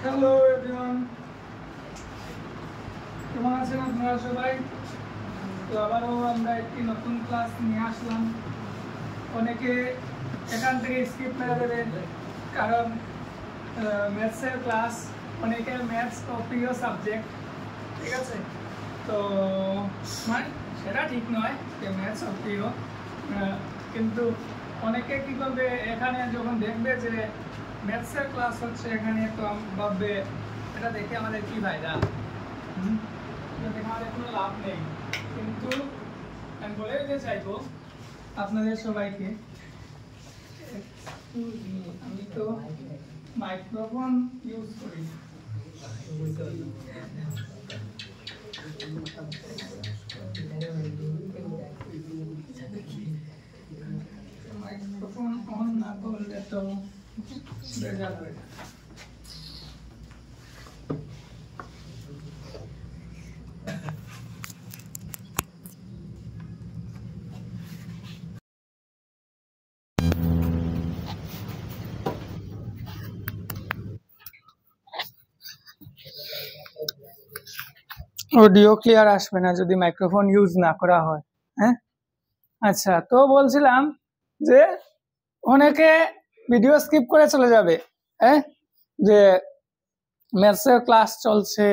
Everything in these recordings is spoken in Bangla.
হ্যালো এভরিওয়ান, কেমন আছেন আপনারা সবাই? তো আবারও আমরা একটি নতুন ক্লাস নিয়ে আসলাম। অনেকে এখান থেকে স্কিপ মেরে দেবেন, কারণ ম্যাথসের ক্লাস, অনেকের ম্যাথস প্রিয় সাবজেক্ট, ঠিক আছে? তো মানে সেটা ঠিক নয় যে ম্যাথস প্রিয়, কিন্তু অনেকে কী করবে, এখানে যখন দেখবে যে ম্যাথসের ক্লাস হচ্ছে এখানে, তো ভাববে এটা দেখে আমাদের কী ফায়দা, এটা দেখে আমাদের কোনো লাভ নেই। কিন্তু আমি বলে দিতে চাইবো আপনাদের সবাইকে, আমি তো মাইক্রোফোন ইউজ করি, মাইক্রোফোন অন না করলে তো বেজার হয়ে যায়। অডিও ক্লিয়ার আসবে না যদি মাইক্রোফোন ইউজ না করা হয়। হ্যাঁ, আচ্ছা, তো বলছিলাম যে অনেকে ভিডিও স্কিপ করে চলে যাবে, হ্যাঁ, যে ম্যাথসের ক্লাস চলছে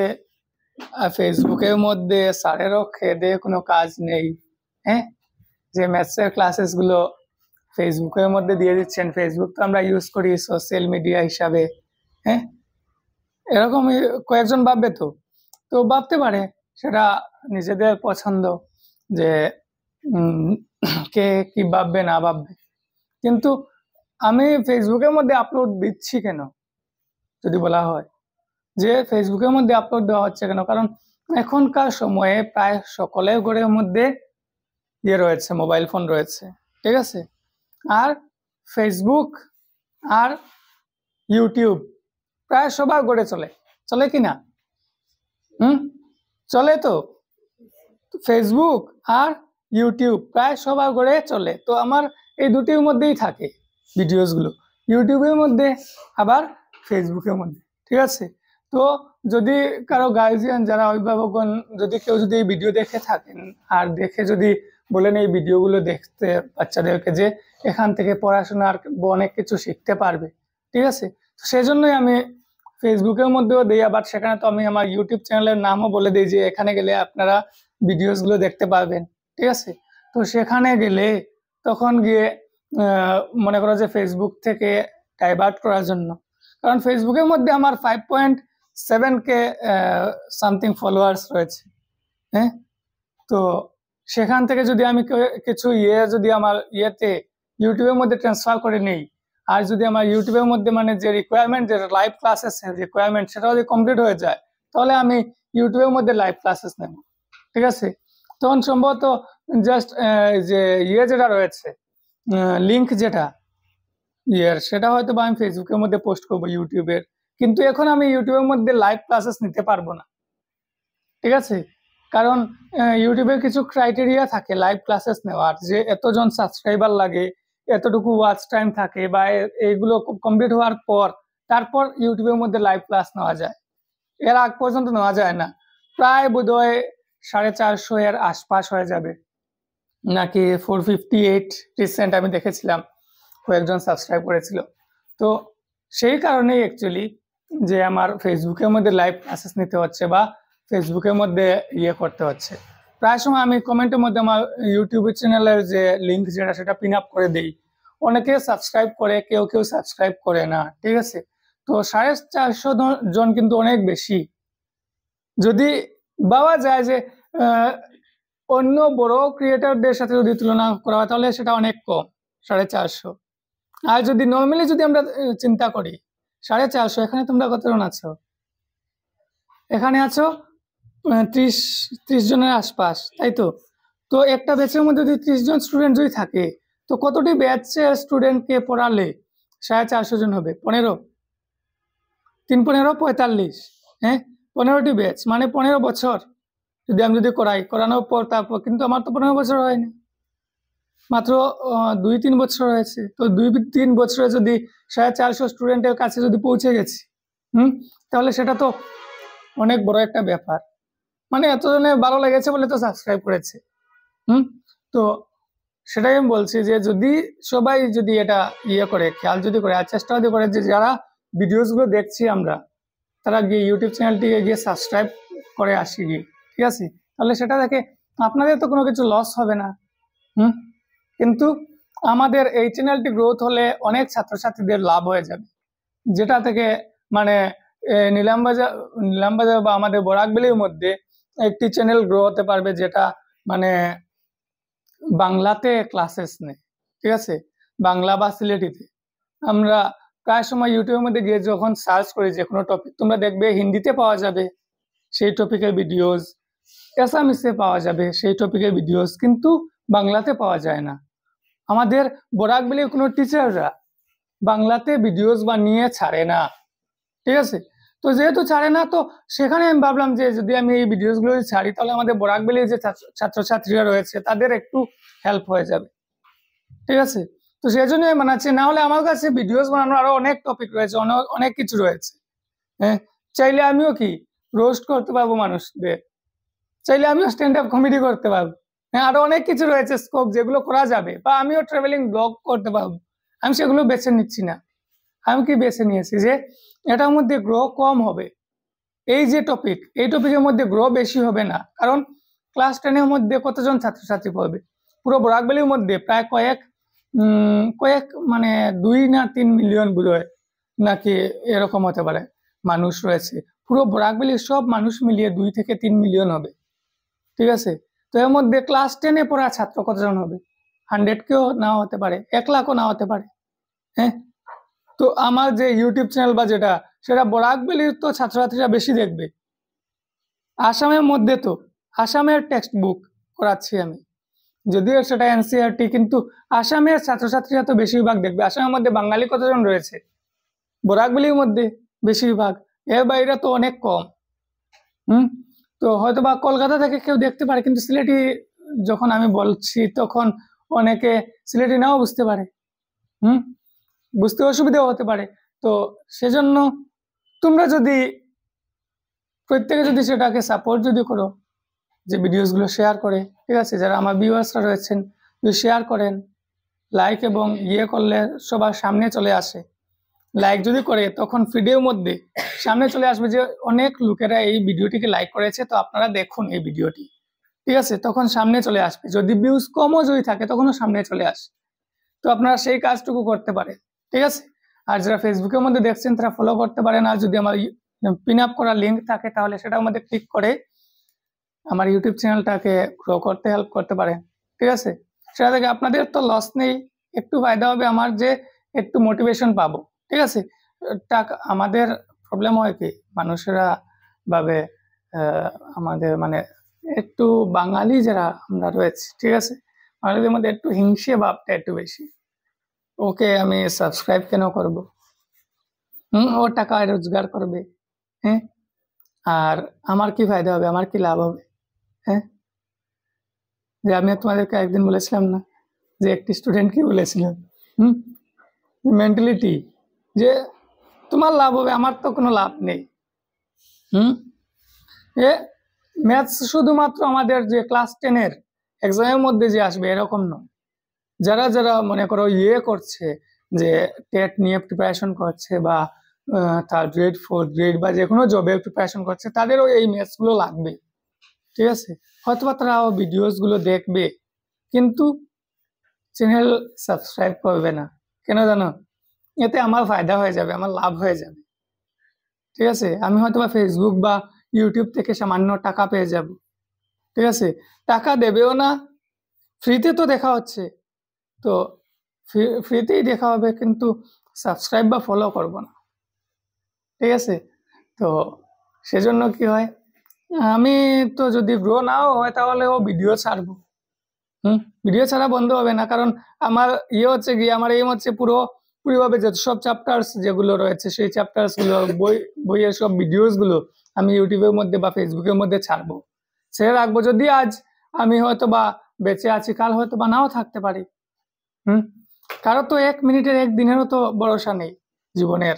ফেসবুকের মধ্যে, স্যারেরও খেদে কোনো কাজ নেই, হ্যাঁ, যে ম্যাথসের ক্লাসেসগুলো ফেসবুকের মধ্যে দিয়ে দিচ্ছেন। ফেসবুক তো আমরা ইউজ করি সোশ্যাল মিডিয়া হিসাবে, হ্যাঁ, এরকমই কয়েকজন ভাববে, তো ভাবতে পারে, সেটা নিজেদের পছন্দ যে কে কি ভাববে না ভাববে। কিন্তু আমি ফেসবুকের মধ্যে আপলোড দিচ্ছি কেন যদি বলা হয় যে ফেসবুকের মধ্যে আপলোড দেওয়া হচ্ছে কেন, কারণ এখনকার সময়ে প্রায় সকলের ঘরের মধ্যে রয়েছে, মোবাইল ফোন রয়েছে, ঠিক আছে? আর ফেসবুক আর ইউটিউব প্রায় সবার ঘরে চলে কি না? চলে। তো ফেসবুক আর ইউটিউব প্রায় সবার ঘরে চলে। তো আমার এই দুটির মধ্যেই থাকে ভিডিওসগুলো, ইউটিউবের মধ্যে আবার ফেসবুকের মধ্যে, ঠিক আছে? তো যদি কারো গার্জিয়ান, যারা অভিভাবকগণ, যদি কেউ যদি এই ভিডিও দেখে থাকেন আর দেখে যদি বলেন এই ভিডিওগুলো দেখতে বাচ্চাদেরকে, যে এখান থেকে পড়াশোনার অনেক কিছু শিখতে পারবে, ঠিক আছে? তো সেই জন্যই আমি ফেসবুকের মধ্যেও দিই, আবার সেখানে তো আমি আমার ইউটিউব চ্যানেলের নামও বলে দিই যে এখানে গেলে আপনারা ভিডিওসগুলো দেখতে পারবেন, ঠিক আছে? তো সেখানে গেলে তখন গিয়ে মনে করো যে ফেসবুক থেকে ডাইভার্ট করার জন্য, কারণ ফেসবুকের মধ্যে আমার 5.7K সামথিং ফলোয়ার্স রয়েছে, হ্যাঁ। তো সেখান থেকে যদি আমি কিছু যদি আমার ইউটিউবের মধ্যে ট্রান্সফার করে নেই, আর যদি আমার ইউটিউবের মধ্যে মানে যে রিকোয়ারমেন্ট, যে লাইভ ক্লাসেস রিকোয়ারমেন্ট, সেটা যদি কমপ্লিট হয়ে যায়, তাহলে আমি ইউটিউবের মধ্যে লাইভ ক্লাসেস নেব, ঠিক আছে? তখন সম্ভবত জাস্ট যে যেটা রয়েছে লিঙ্ক, যেটা সেটা হয়তো বা আমি ফেসবুকের মধ্যে পোস্ট করবো ইউটিউবের, কিন্তু এখন আমি ইউটিউবের মধ্যে লাইভ ক্লাসেস নিতে পারবো না, ঠিক আছে? কারণ ইউটিউবের কিছু ক্রাইটেরিয়া থাকে লাইভ ক্লাসেস নেওয়ার, যে এতজন সাবস্ক্রাইবার লাগে, এতটুকু ওয়াচ টাইম থাকে, বা এইগুলো কমপ্লিট হওয়ার পর তারপর ইউটিউবের মধ্যে লাইভ ক্লাস নেওয়া যায়। এর আগ পর্যন্ত নেওয়া যায় না। প্রায় বোধহয় 450 এর আশপাশ হয়ে যাবে, নাকি 458 রিসেন্ট আমি দেখেছিলাম, কয়েকজন সাবস্ক্রাইব করেছিল। তো সেই কারণেই অ্যাকচুয়ালি যে আমার ফেসবুকের মধ্যে লাইভ ক্লাসেস নিতে হচ্ছে বা ফেসবুকের মধ্যে করতে হচ্ছে। প্রায় সময় আমি কমেন্টের মধ্যে আমার ইউটিউব চ্যানেলের যে লিঙ্ক, যেটা সেটা পিন আপ করে দিই। অনেকে সাবস্ক্রাইব করে, কেউ সাবস্ক্রাইব করে না, ঠিক আছে? তো 450 জন কিন্তু অনেক বেশি। যদি ভাবা যায় যে অন্য বড় ক্রিয়েটরদের সাথে যদি তুলনা করা হয়, তাহলে সেটা অনেক কম, 450। আর যদি নর্মালি যদি আমরা চিন্তা করি 450, এখানে তোমরা কতজন আছো? এখানে আছো 30 জনের আশপাশ, তাই তো? তো একটা ব্যাচের মধ্যে যদি 30 জন স্টুডেন্ট যদি থাকে, তো কতটি ব্যাচের স্টুডেন্টকে পড়ালে 450 জন হবে? 15, 3 15 45, হ্যাঁ, 15টি ব্যাচ মানে 15 বছর যদি আমি করানোর পর তারপর, কিন্তু আমার তো 15 বছর হয়নি, মাত্র 2-3 বছর হয়েছে। তো 2-3 বছরে যদি 450 স্টুডেন্টের কাছে যদি পৌঁছে গেছি, তাহলে সেটা তো অনেক বড় একটা ব্যাপার। মানে এতজনে ভালো লেগেছে বলে তো সাবস্ক্রাইব করেছে। তো সেটাই আমি বলছি যে যদি সবাই যদি এটা করে, খেয়াল যদি করে আর চেষ্টা যদি করে যে যারা ভিডিওস গুলো দেখছি আমরা, তারা গিয়ে ইউটিউব চ্যানেলটিকে গিয়ে সাবস্ক্রাইব করে আসি গিয়ে, ঠিক আছে, তাহলে সেটা দেখে আপনাদের তো কোনো কিছু লস হবে না। কিন্তু আমাদের এই চ্যানেলটি গ্রোথ হলে অনেক ছাত্রছাত্রীদের লাভ হয়ে যাবে, যেটা থেকে মানে নিলামবাজার বা আমাদের বরাকবেলির মধ্যে একটি চ্যানেল গ্রো হতে পারবে, যেটা মানে বাংলাতে ক্লাসেস নেই, ঠিক আছে, বাংলা বা সিলেটিতে। আমরা প্রায় সময় ইউটিউবের মধ্যে গিয়ে যখন সার্চ করি যে কোনো টপিক, তোমরা দেখবে হিন্দিতে পাওয়া যাবে সেই টপিকের ভিডিওস, অ্যাসামিসে পাওয়া যাবে সেই টপিকের ভিডিওস, কিন্তু বাংলাতে পাওয়া যায় না। আমাদের বরাকবেলির কোনো টিচাররা বাংলাতে ভিডিওস বানিয়ে ছাড়ে না, ঠিক আছে। তো যেহেতু ছাড়ে না, তো সেখানে আমি ভাবলাম যে যদি আমি এই ভিডিওসগুলো ছাড়ি তাহলে আমাদের বরাকবেলির যে ছাত্রছাত্রীরা রয়েছে তাদের একটু হেল্প হয়ে যাবে, ঠিক আছে। তো সেই জন্য আমি বানাচ্ছি, না হলে আমার কাছে ভিডিওস বানানোর আরো অনেক টপিক রয়েছে, অনেক কিছু রয়েছে। হ্যাঁ, চাইলে আমিও কি রোস্ট করতে পারবো মানুষদের, চাইলে আমিও স্ট্যান্ড আপ কমেডি করতে পারবো। হ্যাঁ, আরো অনেক কিছু রয়েছে স্কোপ যেগুলো করা যাবে, বা আমিও ট্রাভেলিং ব্লগ করতে পারবো। আমি সেগুলো বেছে নিচ্ছি না। আমি কি বেছে নিয়েছি যে এটার মধ্যে গ্রো কম হবে, এই যে টপিক, এই টপিকের মধ্যে গ্রো বেশি হবে না, কারণ ক্লাস 10-এর মধ্যে কতজন ছাত্রছাত্রী পড়বে? পুরো বরাকবেলির মধ্যে প্রায় কয়েক মানে 2 না 3 মিলিয়ন বোধহয় নাকি এরকম হতে পারে মানুষ রয়েছে। পুরো বরাকবেলির সব মানুষ মিলিয়ে 2 থেকে 3 মিলিয়ন হবে, ঠিক আছে। তো এর মধ্যে ক্লাস 10-এ পড়া ছাত্র কতজন হবে? 100 কেও নাও হতে পারে, 1 লাখও নাও হতে পারে। হ্যাঁ, তো আমার যে ইউটিউব চ্যানেল বা যেটা, সেটা বরাকবেলির তো ছাত্রছাত্রীরা বেশি দেখবে। আসামের মধ্যে তো আসামের টেক্সট বুক করাচ্ছি আমি, যদিও সেটা এনসিইআরটি, কিন্তু আসামের ছাত্রছাত্রীরা তো বেশিরভাগ দেখবে। আসামের মধ্যে বাঙালি কতজন রয়েছে? বরাকবেলির মধ্যে বেশিরভাগ, এর বাইরে তো অনেক কম। তো হয়তো বা কলকাতা থেকে কেউ দেখতে পারে, কিন্তু সিলেটি যখন আমি বলছি তখন অনেকে সিলেটি নাও বুঝতে পারে, বুঝতে অসুবিধাও হতে পারে। তো সেজন্য তোমরা যদি প্রত্যেকে যদি সেটাকে সাপোর্ট যদি করো, যে ভিডিওসগুলো শেয়ার করে, ঠিক আছে, যারা আমার ভিউয়ার্সরা রয়েছেন যদি শেয়ার করেন, লাইক এবং করলে সবার সামনে চলে আসে। লাইক যদি করে তখন ভিডিওর মধ্যে সামনে চলে আসবে যে অনেক লোকেরা এই ভিডিওটিকে লাইক করেছে, তো আপনারা দেখুন এই ভিডিওটি, ঠিক আছে, তখন সামনে চলে আসবে। যদি ভিউজ কমও যদি থাকে তখনও সামনে চলে আসে। তো আপনারা সেই কাজটুকু করতে পারেন, ঠিক আছে। আর যারা ফেসবুকের মধ্যে দেখছেন তারা ফলো করতে পারেন, আর যদি আমার পিন আপ করা লিঙ্ক থাকে তাহলে সেটার মধ্যে ক্লিক করে আমার ইউটিউব চ্যানেলটাকে গ্রো করতে হেল্প করতে পারেন, ঠিক আছে। সেটা থেকে আপনাদের তো লস নেই, একটু ফায়দা হবে আমার, যে একটু মোটিভেশন পাবো, ঠিক আছে। টাকা আমাদের প্রবলেম হয় কি, মানুষেরা ভাবে আমাদের মানে একটু বাঙালি যারা আমরা রয়েছে, ঠিক আছে, বাঙালিদের মধ্যে একটু হিংসে ভাবটা একটু বেশি। ওকে আমি সাবস্ক্রাইব কেন করব? ও টাকা রোজগার করবে, হ্যাঁ, আর আমার কি ফায়দা হবে, আমার কি লাভ হবে? হ্যাঁ, যে আমি তোমাদেরকে একদিন বলেছিলাম না যে একটি স্টুডেন্ট কি বলেছিলাম, মেন্টালিটি, যে তোমার লাভ হবে, আমার তো কোনো লাভ নেই। এ ম্যাথস শুধুমাত্র আমাদের যে ক্লাস 10-এর এক্সামের মধ্যে যে আসবে এরকম নয়। যারা যারা মনে করো করছে, যে টেট নিয়ে প্রিপারেশন করছে, বা তার গ্রেড 4 গ্রেড বা যে কোনো জবের প্রিপারেশন করছে, তাদেরও এই ম্যাথস গুলো লাগবে, ঠিক আছে। হয়তো তারাও ভিডিওস গুলো দেখবে, কিন্তু চ্যানেল সাবস্ক্রাইব করবে না। কেন জানো? এতে আমার ফায়দা হয়ে যাবে, আমার লাভ হয়ে যাবে, ঠিক আছে। আমি হয়তো বা ফেসবুক বা ইউটিউব থেকে সামান্য টাকা পেয়ে যাব, ঠিক আছে। টাকা দেবেও না, ফ্রিতে তো দেখা হচ্ছে, তো ফ্রিতেই দেখা হবে, কিন্তু সাবস্ক্রাইব বা ফলো করব না, ঠিক আছে। তো সেজন্য কি হয়, আমি তো যদি গ্রো নাও হয় তাহলেও ভিডিও ছাড়বো, ভিডিও ছাড়া বন্ধ হবে না, কারণ আমার হচ্ছে কি, আমার এম হচ্ছে পুরোভাবে যে সব চ্যাপ্টার্স যেগুলো রয়েছে সেই চ্যাপ্টার্স গুলো বইয়ের সব ভিডিওস গুলো আমি ইউটিউবের মধ্যে বা ফেসবুকের মধ্যে ছাড়বো, ছেড়ে রাখবো। যদি আজ আমি হয়তো বা বেঁচে আছি, কাল হয়তো বা নাও থাকতে পারি, কারো তো 1 মিনিটের 1 দিনেরও তো ভরসা নেই জীবনের।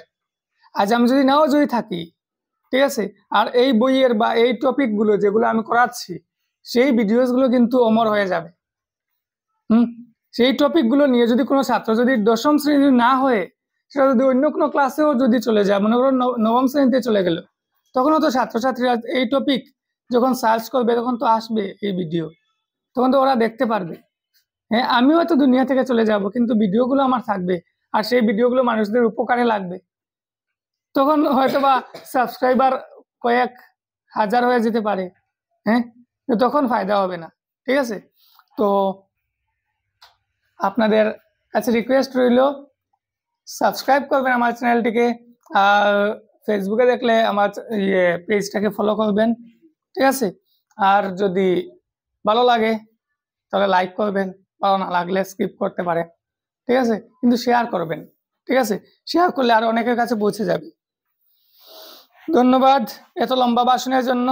আজ আমি যদি নাও যদি থাকি, ঠিক আছে, আর এই বইয়ের বা এই টপিকগুলো যেগুলো আমি করাচ্ছি সেই ভিডিওসগুলো কিন্তু অমর হয়ে যাবে। সেই টপিকগুলো নিয়ে যদি কোনো ছাত্র যদি দশম শ্রেণী না হয়ে সেটা যদি অন্য কোনো ক্লাসেও যদি চলে যায়, মনে করো নবম শ্রেণীতে চলে গেল, তখনও তো ছাত্রছাত্রীরা এই টপিক যখন সার্চ করবে তখন তো আসবে এই ভিডিও, তখন তো ওরা দেখতে পারবে। হ্যাঁ, আমিও হয়তো দুনিয়া থেকে চলে যাব, কিন্তু ভিডিওগুলো আমার থাকবে আর সেই ভিডিওগুলো মানুষদের উপকারে লাগবে। তখন হয়তো বা সাবস্ক্রাইবার কয়েক হাজার হয়ে যেতে পারে, হ্যাঁ, তখন ফায়দা হবে না। ঠিক আছে, তো আপনাদের কাছে রিকোয়েস্ট রইল সাবস্ক্রাইব করবেন আমার চ্যানেলটিকে, আর ফেসবুকে দেখলে আমার পেজটাকে ফলো করবেন। ঠিক আছে, আর যদি ভালো লাগে তাহলে লাইক করবেন, ভালো না লাগলে স্কিপ করতে পারে। ঠিক আছে, কিন্তু শেয়ার করবেন। ঠিক আছে, শেয়ার করলে আরো অনেকের কাছে পৌঁছে যাবে। ধন্যবাদ এত লম্বা ভাষণের জন্য।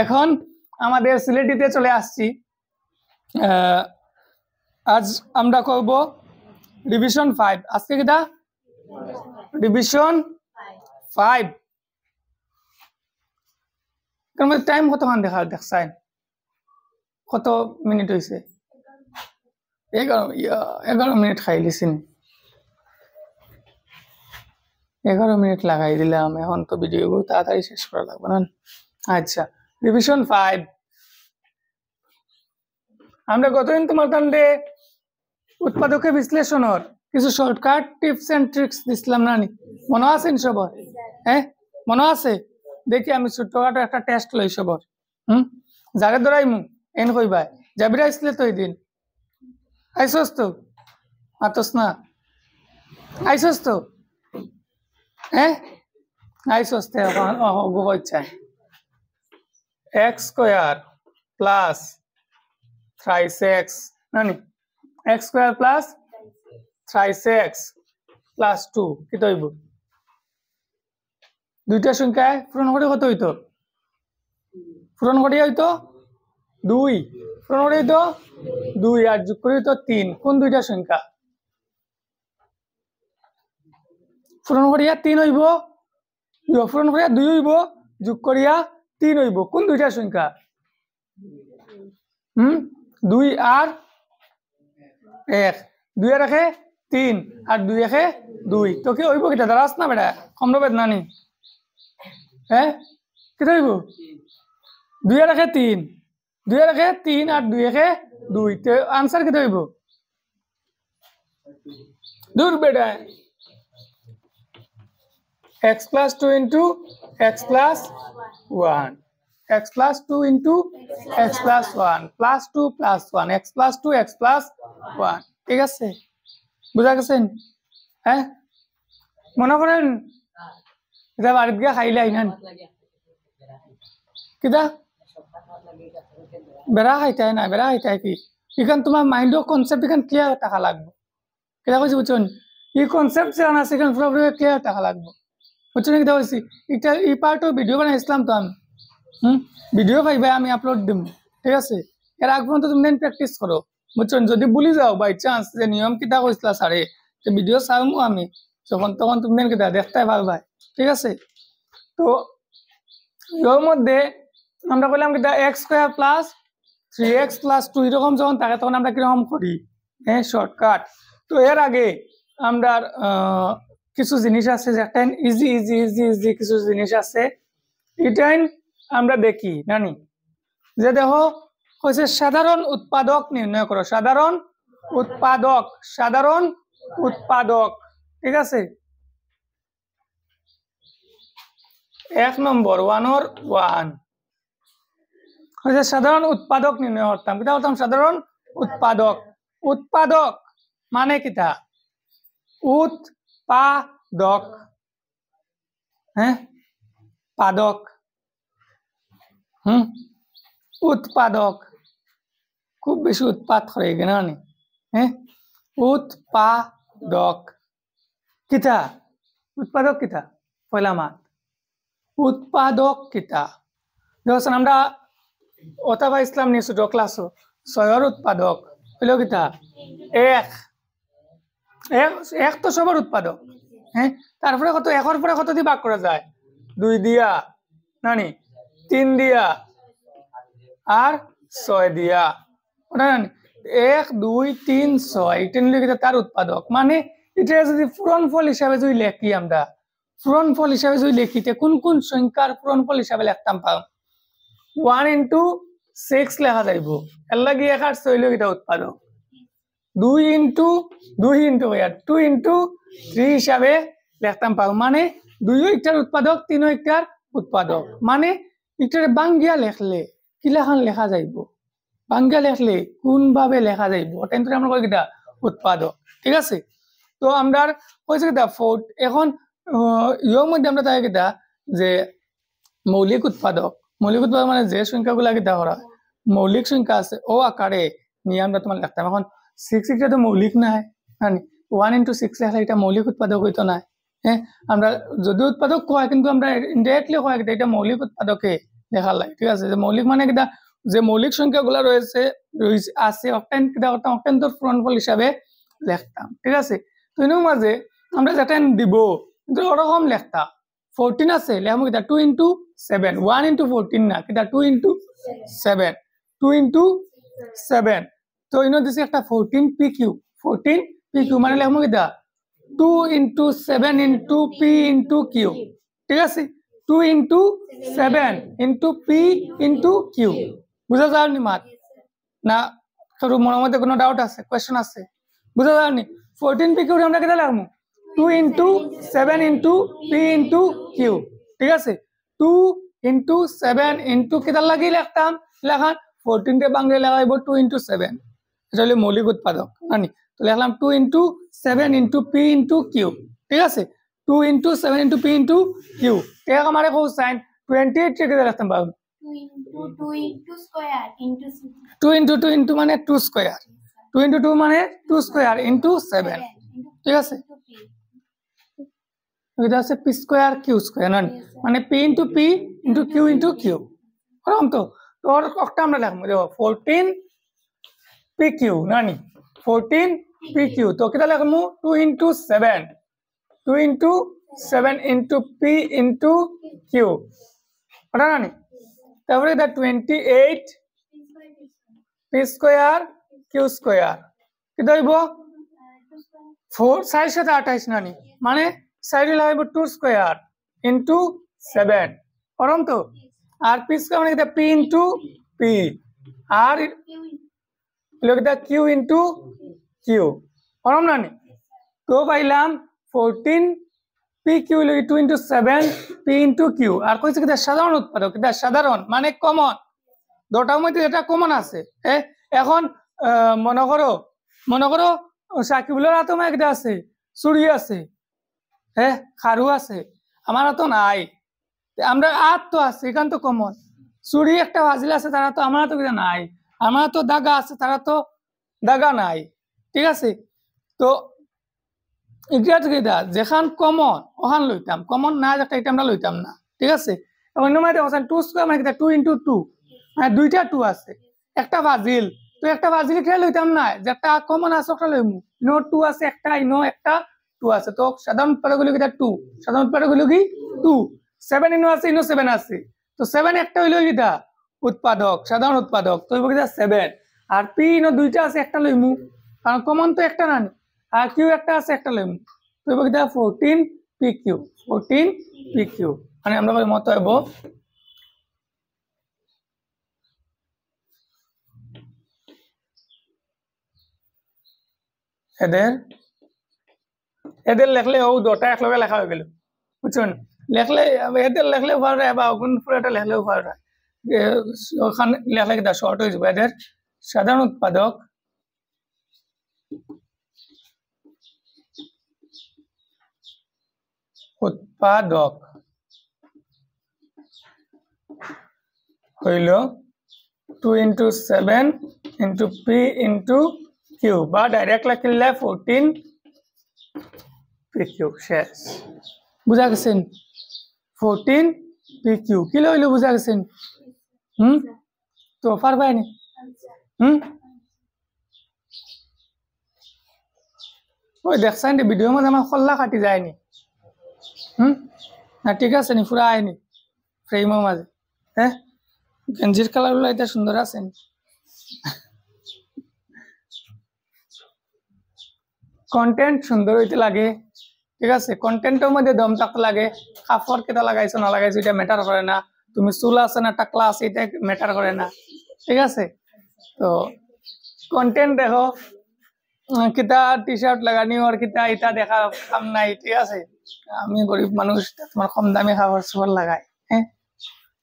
এখন আমাদের সিলেটিতে চলে আসছি। আজ আমরা করব রিভিশন 5। আজকে কিটা রিভিশন 5। টাইম কতক্ষণ দেখছেন? কত মিনিট হয়েছে? 11 মিনিট খাই লিছেন। 11 মিনিট লাগাই দিলাম। এখন তো ভিডিওগুলো তাড়াতাড়ি শেষ করা লাগবে না। আচ্ছা, রিভিশন 5 আমরা গতদিন তোমার কাণ্ডে উৎপাদকে বিশ্লেষণের কিছু শর্টকাট টিপস এন্ড ট্রিক্স দিছিলাম না? মনে আছে সবার? হ্যাঁ, মনে আছে? দেখি আমি ছোটখাটো একটা টেস্ট লই সবার। যারে ধরাইমু এন কইবাই যাবিরা আসলে তো এই দিন আইসস তো আতস না আইসস তো হ্যাঁ আইসস তে গোবর চাই x square plus thrice x নানি x square plus thrice x plus 2 কি হইব? দুইটা সংখ্যায় পূরণ করে কত হইতো? পূরণ করে হইতো 2, পূরণ করে হইতো 2 আর যোগ করে হইতো 3। কোন দুইটা সংখ্যা? পূরণ করিয়া 3 হইব, পূরণ করিয়া 2 হইব, যোগ করিয়া 3 হইব। কোন দুইটা সংখ্যা? 2 আর 1। 2 এর একে 3 আর 2 একে 2। তো কি হইব? কিটা দাঁড়াস না বেটা, কম রবেদ নানি? হ্যাঁ, কি হইব? 2 এর একে 3, 2 এর একে 3 আর 2 একে 2। তো আনসার কি হইব? দূর বেটা, x plus 2 into x plus 1, x plus 2 into x plus 1 plus 2 plus 1, x plus 2 x plus 1। ঠিক আছে, বুঝা গেছেন? হ্যাঁ, মনে করেন এটা বাড়িতে গিয়ে খাইলে আইনান কিটা বেড়া খাইতে না, বেড়া খাইতে কি এখান তোমার মাইন্ড কনসেপ্ট এখান ক্লিয়ার থাকা লাগবে। কেটা কইছি বুঝছেন? এই কনসেপ্ট যেখানে আছে এখানে পুরোপুরি ক্লিয়ার থাকা লাগবে। বুঝছেন কিটা কইছি? এটা এই পার্টও ভিডিও বানাইছিলাম তো আমি। ভিডিও পাইবে, আমি আপলোড দিম। ঠিক আছে, এর আগ পর্যন্ত তুমি প্র্যাকটিস করো। বুঝছেন? যদি ভুলি যাও বাই চান্স যে নিয়ম কিটা কইছিলা স্যারে, তো ভিডিও চাইমু আমি, যখন তখন তুমি কিটা দেখতে পারবা। ঠিক আছে, তো এর মধ্যে আমরা বললাম কিটা x square plus 3x plus 2 এরকম যখন থাকে তখন আমরা কিরকম করি? হ্যাঁ, শর্টকাট। তো এর আগে আমরা কিছু জিনিস আছে যেটা ইজি ইজি ইজি ইজি কিছু জিনিস আছে, এটাই আমরা দেখি নানি। যে দেখো হচ্ছে সাধারণ উৎপাদক নির্ণয় করো। সাধারণ উৎপাদক, সাধারণ উৎপাদক। ঠিক আছে, 1 নম্বর 1 হচ্ছে সাধারণ উৎপাদক নির্ণয় করতাম। কিটা করতাম? সাধারণ উৎপাদক। উৎপাদক মানে কিটা? উৎপাদক, হ্যাঁ, পাদক। উৎপাদক খুব বেশি উৎপাদ করে না নি? হ্যাঁ, উৎপাদক কিটা? উৎপাদক কিটা? পয়লা মাত উৎপাদক কিটা? দেখছেন আমরা ওটা পাইছিলাম নি ছোট ক্লাসও? 6 উৎপাদক হইল কিটা? 1 তো সবার উৎপাদক। হ্যাঁ তারপরে কত একর পরে কত দিয়ে ভাগ করা যায় 2 দিয়া নানি 3 দিয়া আর 6 দিয়া ওটা নানি 1 2 3 6 এটা নিলে কি তার উৎপাদক মানে এটা যদি পূরণফল হিসাবে যদি লিখি আমরা পূরণফল হিসাবে যদি লিখিতে কোন কোন সংখ্যার পূরণফল হিসাবে লিখতাম পাও 1 into 6 লেখা যাইব এর লাগি একার হইল এটা উৎপাদক 2 into 2 into 3 হিসাবে লিখতাম পাও মানে 2 একটার উৎপাদক 3 একটার উৎপাদক মানে এটার বাঙ্গিয়া লেখলে কিলাখান লেখা যাইব বাঙ্গিয়া লেখলে কোন ভাবে লেখা যাইব কিন্তু আমরা কই কিটা উৎপাদক ঠিক আছে তো আমরা কইছে কিটা এখন ইয়োর মধ্যে আমরা তাই কিটা যে মৌলিক উৎপাদক মানে যে সংখ্যাগুলা কিটা করা মৌলিক সংখ্যা আছে ও আকারে নিয়ে আমরা তোমার লিখতাম এখন 6 এটা তো মৌলিক নাই 1 into 6 লেখলে এটা মৌলিক উৎপাদক হইতো না হ্যাঁ আমরা যদি উৎপাদক কয় কিন্তু আমরা ইনডাইরেক্টলি কয় এটা মৌলিক উৎপাদকে লেখা লাগে ঠিক আছে যে মৌলিক মানে কিটা যে মৌলিক সংখ্যাগুলো রয়েছে আছে অক্টেন কিটা করতাম অক্টেন্তর পূরণফল হিসাবে লিখতাম ঠিক আছে তো এর মাঝে আমরা যেটা দিব কিন্তু ওরকম লিখতাম 14 আছে লিখবো কিটা 2 into 7 1 into 14 না কিটা 2 into 7 2 into 7 তো ইনো দিছে একটা 14 pq 14 pq মানে লিখবো কিটা 2 into 7 into p into q ঠিক আছে 2 into 7 into p into q বুঝা যায়নি মাত না কারো মনের মধ্যে কোনো ডাউট আছে কোশ্চেন আছে বুঝা যায়নি 14 pq আমরা কিটা লিখবো 2 into 7 into p into q ঠিক আছে 2 into 7 into কিটা লাগি লিখতাম লেখান 14 তে বাংলা লাগাইব 2 into 7 এটা হলো মৌলিক উৎপাদক জানি তো লিখলাম 2 into 7 into p into q ঠিক আছে 2 into 7 into p into q তে আমারে কোসাইন 28 কে কিটা লিখতাম বাবু 2 into square into 2 into 2 into মানে 2 স্কয়ার 2 into 2 মানে 2 স্কয়ার into 7 ঠিক আছে এটা আছে p স্কয়ার q স্কয়ার না মানে p into p into q into q এরকম তো তোর একটা আমরা লিখবো দেখো 14 pq নানি 14 pq তো কিটা লিখমু 2 into 7 2 into 7 into p into q ওটা নানি তারপরে এটা 28 p স্কয়ার q স্কয়ার কিটা হইব 4 4 সাথে 28 নানি মানে সাইডে লাগাইব 2 স্কয়ার into 7 ওরকম তো আর p স্কয়ার মানে কিটা p into p আর লোকটা q into q ওরকম নানি তো পাইলাম 14 pq লই 2 into 7 p into q আর কইছে কিটা সাধারণ উৎপাদক এটা সাধারণ মানে কমন দুটার মধ্যে এটা কমন আছে এখন মনে করো সাকিবুলের আতমা একটা আছে চুরি আছে খারু আছে আমার তো নাই আমরা আত তো আছে এখান তো কমন চুরি একটা হাজিল আছে তারা তো আমার তো কিটা নাই আমার তো দাগা আছে তারা তো দাগা নাই ঠিক আছে তো এটা যেখান কমন ওখান লইতাম কমন না যেটা এটা আমরা লইতাম না ঠিক আছে অন্য মাঝে দেখছেন 2 স্কয়ার মানে কিটা 2 into 2 মানে দুইটা 2 আছে একটা ফাজিল তো একটা ফাজিল কে লইতাম না যেটা কমন আছে ওটা লইমু নো 2 আছে একটা ইনো একটা 2 আছে তো সাধারণ উৎপাদকগুলো কিটা 2 সাধারণ উৎপাদকগুলো কি 2 7 ইনো আছে ইনো 7 আছে তো 7 একটা হইলো কিটা উৎপাদক সাধারণ উৎপাদক তো হইব কিটা 7 আর p ইনো দুইটা আছে একটা লইমু কারণ কমন তো একটা না আর q একটা আছে একটা লইমু তো হইব কিটা 14 pq 14 pq মানে আমরা মত হইব এদের লেখলে ও দুটা একলগে লেখা হয়ে গেল বুঝছেন লেখলে এদের লেখলে ভালো হয় বা অগুন পুরোটা লেখলেও ভালো হয় ওখানে লেখলে কিটা শর্ট হয়ে যাবে এদের সাধারণ উৎপাদক হইল 2 into 7 into p into q বা ডাইরেক্ট লিখলে 14 pq শেষ বুঝা গেছেন 14 pq কি লইলো বুঝা গেছেন তো পারবাইনি ওই দেখছেন ভিডিও মধ্যে আমার খল্লা কাটি যায়নি না ঠিক আছে নি পুরা আয়নি ফ্রেমের মাঝে হ্যাঁ গেঞ্জির কালারগুলো এটা সুন্দর আছে নি কন্টেন্ট সুন্দর হইতে লাগে ঠিক আছে কন্টেন্টের মধ্যে দম থাকতে লাগে কাপড় কেটা লাগাইছো না লাগাইছো এটা ম্যাটার করে না তুমি চুল আছে না টাকলা আছে এটা ম্যাটার করে না ঠিক আছে তো কন্টেন্ট দেখো কিতা টি শার্ট লাগানি আর কিতা এটা দেখা কাম নাই ঠিক আছে আমি গরিব মানুষ তোমার কম দামি খাবার চোপড় লাগাই হ্যাঁ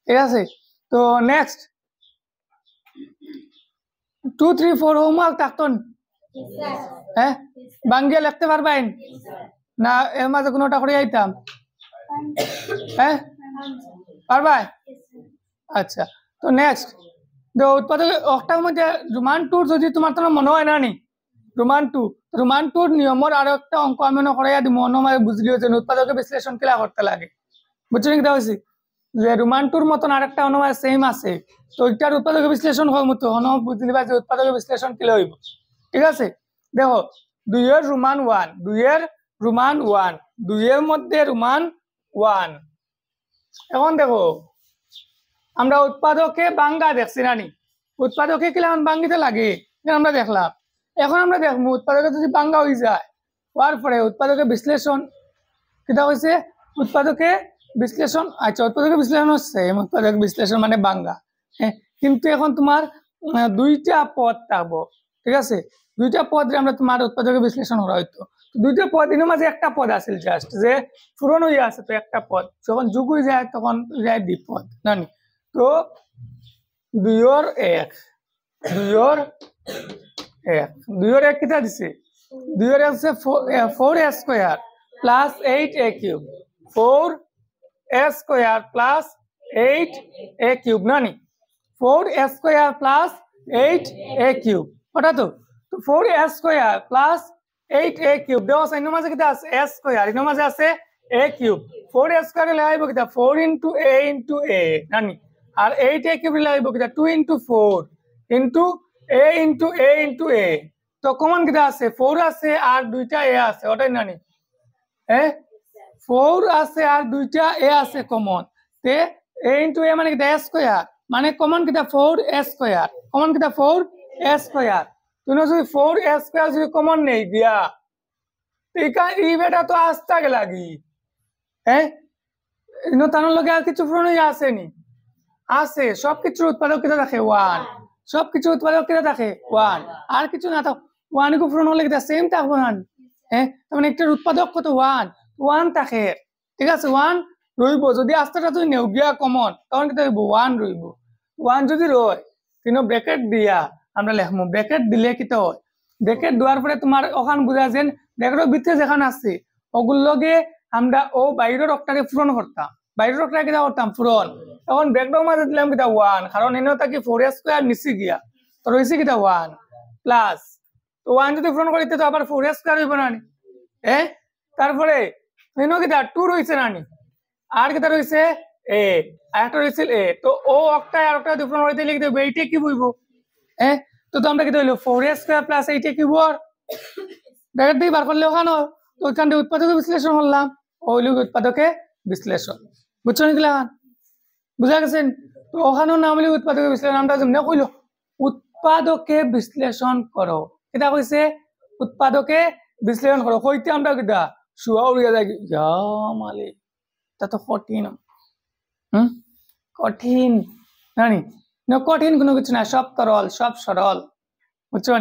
ঠিক আছে তো নেক্সট 2 3 4 হোমওয়ার্ক থাকতন হ্যাঁ বাংলা লিখতে পারবেন না এর মাঝে কোনোটা করে আইতাম হ্যাঁ পারবা আচ্ছা তো নেক্সট তো উৎপাদক একটার মধ্যে রোমান টুর যদি তোমার তো মনে হয় না নি রোমান টুর নিয়মর আরো একটা অঙ্ক আমি মনে করাইয়া দিব মনে মানে বুঝলিও যে উৎপাদকের বিশ্লেষণ কিলা করতে লাগে বুঝছেন কি হয়েছে যে রোমান টুর মতন আরেকটা অনুমান সেম আছে তো ওইটার উৎপাদকের বিশ্লেষণ হয় মতো হন বুঝলিবা যে উৎপাদকের বিশ্লেষণ কিলা হইব ঠিক আছে দেখো 2 এর রোমান 1 2 এর রোমান 1 2 এর মধ্যে রোমান 1 এখন দেখো আমরা উৎপাদকে বাঙ্গা দেখছি নানি উৎপাদকে কিলা বাঙ্গিতে লাগে আমরা দেখলাম এখন আমরা দেখবো উৎপাদকে যদি বাঙ্গা হয়ে যায় হওয়ার পরে উৎপাদকের বিশ্লেষণ কিটা হয়েছে উৎপাদকে বিশ্লেষণ আচ্ছা উৎপাদকের বিশ্লেষণ হচ্ছে উৎপাদক বিশ্লেষণ মানে বাঙ্গা হ্যাঁ কিন্তু এখন তোমার দুইটা পদ থাকবো ঠিক আছে দুইটা পদ আমরা তোমার উৎপাদকের বিশ্লেষণ করা হইতো দুইটা পদ এর মাঝে একটা পদ আছিল জাস্ট যে পূরণ হয়ে আছে তো একটা পদ যখন যোগ হয়ে যায় তখন যায় দ্বিপদ জানি তো 2 এর 1 2 এর 1 2 এর 1 কিটা দিছে 2 এর আছে 4a square plus 8a cube 4a square plus 8a cube নানি 4a square plus 8a cube ওটা তো 4a square plus 8a cube দেওয়া আছে এর মাঝে কিটা আছে a স্কয়ার এর মাঝে আছে a কিউব 4a স্কয়ার লাগাইবো কিটা 4 into a into a নানি আর 8a কিউব লাগাইবো কিটা 2 into 4 into a into a into a তো কমন কিটা আছে 4 আছে আর দুইটা a আছে ওটাই নানি হ্যাঁ 4 আছে আর দুইটা a আছে কমন তে a into a মানে কিটা a স্কয়ার মানে কমন কিটা 4a স্কয়ার কমন কিটা 4a স্কয়ার তুমি যদি 4a স্কয়ার যদি কমন নেই দিয়া টিকা এই বেটা তো আস্তা লাগি হ্যাঁ ইনো তানোর লগে আর কিছু পূরণ হয়ে আসেনি আছে সবকিছু উৎপাদক কিটা থাকে 1 সবকিছু উৎপাদক কিটা থাকে 1 আর কিছু না তো 1 কো পূরণ হলে কিটা সেম থাকবো না হ্যাঁ মানে একটা উৎপাদক কত 1 থাকে ঠিক আছে 1 রইব যদি আস্তাটা তুই নেও গিয়া কমন তখন কিটা হইব 1 রইব 1 যদি রয় তিনো ব্র্যাকেট দিয়া আমরা লিখমু ব্র্যাকেট দিলে কিটা হয় ব্র্যাকেট দেওয়ার পরে তোমার ওখান বুঝা যেন ব্র্যাকেটের ভিতরে যেখানে আছে ওগুলো লগে আমরা ও বাইরের অক্টারে পূরণ করতাম বাইরের অক্টারে কিটা করতাম পূরণ এখন ব্র্যাকেটের মাঝে দিলাম কিটা 1 কারণ এনে থাকি 4a স্কয়ার নিচে গিয়া তো রইছে কিটা 1 প্লাস তো 1 যদি পূরণ করিতে তো আবার 4a স্কয়ার হইব না হ্যাঁ তারপরে এনে কিটা 2 রইছে নানি আর কিটা রইছে a আর একটা রইছে a তো ও অক্টায় আর একটা পূরণ করিতে লিখতে এইটা কি বইব হ্যাঁ তো আমরা কি হইলো 4a square plus 8a cube bracket দিয়ে বার করলে ওখানে তো ওইখানে উৎপাদকের বিশ্লেষণ করলাম ওইলো উৎপাদকে বিশ্লেষণ বুঝছো নিকলা বুঝা গেছেন তো ওখানেও নাম হইলো উৎপাদকের বিশ্লেষণ আমরা যেমন কইলো উৎপাদকে বিশ্লেষণ করো এটা কইছে উৎপাদকে বিশ্লেষণ করো কইতে আমরা কিটা শুয়া উড়িয়া যাই ইয়া মালিক তা তো কঠিন কঠিন জানি না কঠিন কোনো কিছু না সব তরল সব সরল বুঝছো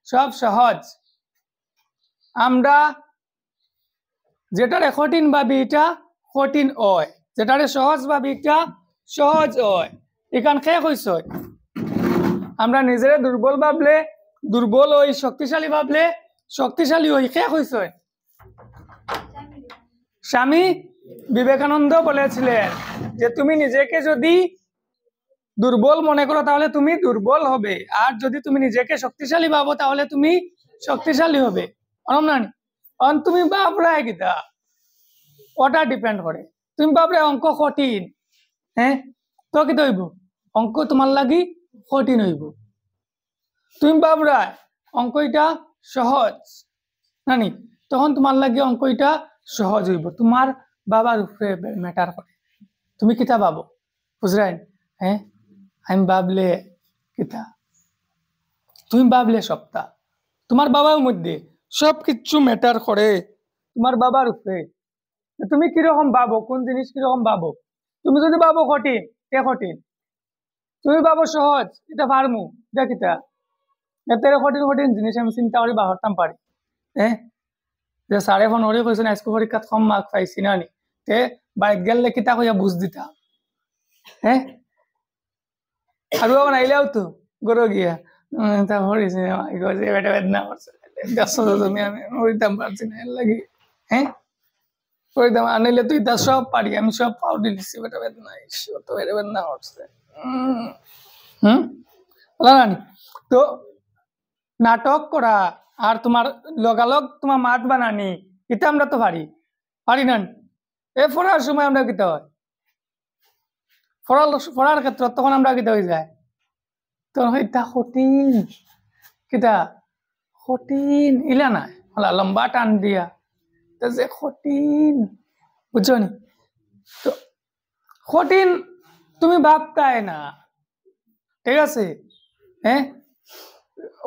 সব সহজ আমরা যেটারে কঠিন ভাবি এটা কঠিন হয় যেটারে সহজ ভাবি এটা সহজ হয় এখান খেয়ে কইছ আমরা নিজেরে দুর্বল ভাবলে দুর্বল হই শক্তিশালী ভাবলে শক্তিশালী হই খেয়ে কইছ স্বামী বিবেকানন্দ বলেছিলেন যে তুমি নিজেকে যদি দুর্বল মনে করো তাহলে তুমি দুর্বল হবে আর যদি তুমি নিজেকে শক্তিশালী ভাবো তাহলে তুমি শক্তিশালী হবে তুমি বাপরায় কিতা ওটা ডিপেন্ড করে তুমি বাপরে অঙ্ক কঠিন হ্যাঁ তো কি হইব অঙ্ক তোমার লাগি কঠিন হইব তুমি বাপরায় অঙ্ক এটা সহজ নানি তখন তোমার লাগি অঙ্ক এটা সহজ হইব তোমার বাবার উপরে ম্যাটার করে তুমি কিতা ভাবো বুঝলেন হ্যাঁ আমি ভাবলে কিতা তুমি ভাবলে সবটা তোমার বাবার মধ্যে সবকিছু ম্যাটার করে তোমার বাবার উপরে তুমি কিরকম ভাবো কোন জিনিস কিরকম ভাবো তুমি যদি ভাবো কঠিন কে কঠিন তুমি ভাবো সহজ এটা পারমু এটা কিতা এত কঠিন কঠিন জিনিস আমি চিন্তা করি বাহরতাম পারি হ্যাঁ যে সাড়ে 15 কৈছেন আজকে পরীক্ষাত কম মার্ক পাইছি না নি তে বাইক গেলে কিতা কইয়া বুঝ দিতা হ্যাঁ আর বাবা নাইলেও তো গরো গিয়া তা হরিছে বেটা বেদনা করছে দেখছো তো তুমি আমি হরিতাম পারছি না এর লাগি হ্যাঁ হরিতাম আনাইলে তুই তা সব পারি আমি সব পাউডি নিচ্ছি বেটা বেদনা তো বেটা বেদনা করছে বলানি তো নাটক করা আর তোমার লগালগ তোমার মাত বানানি এটা আমরা তো পারি না এ পড়ার সময় আমরা কিতা হয় পড়ার ক্ষেত্রে তখন আমরা কিতা হয়ে যায় তখন এটা কঠিন কিতা কঠিন ইলা নাই হলা লম্বা টান দিয়া তো যে কঠিন বুঝছো নি তো কঠিন তুমি ভাবতাই না ঠিক আছে হ্যাঁ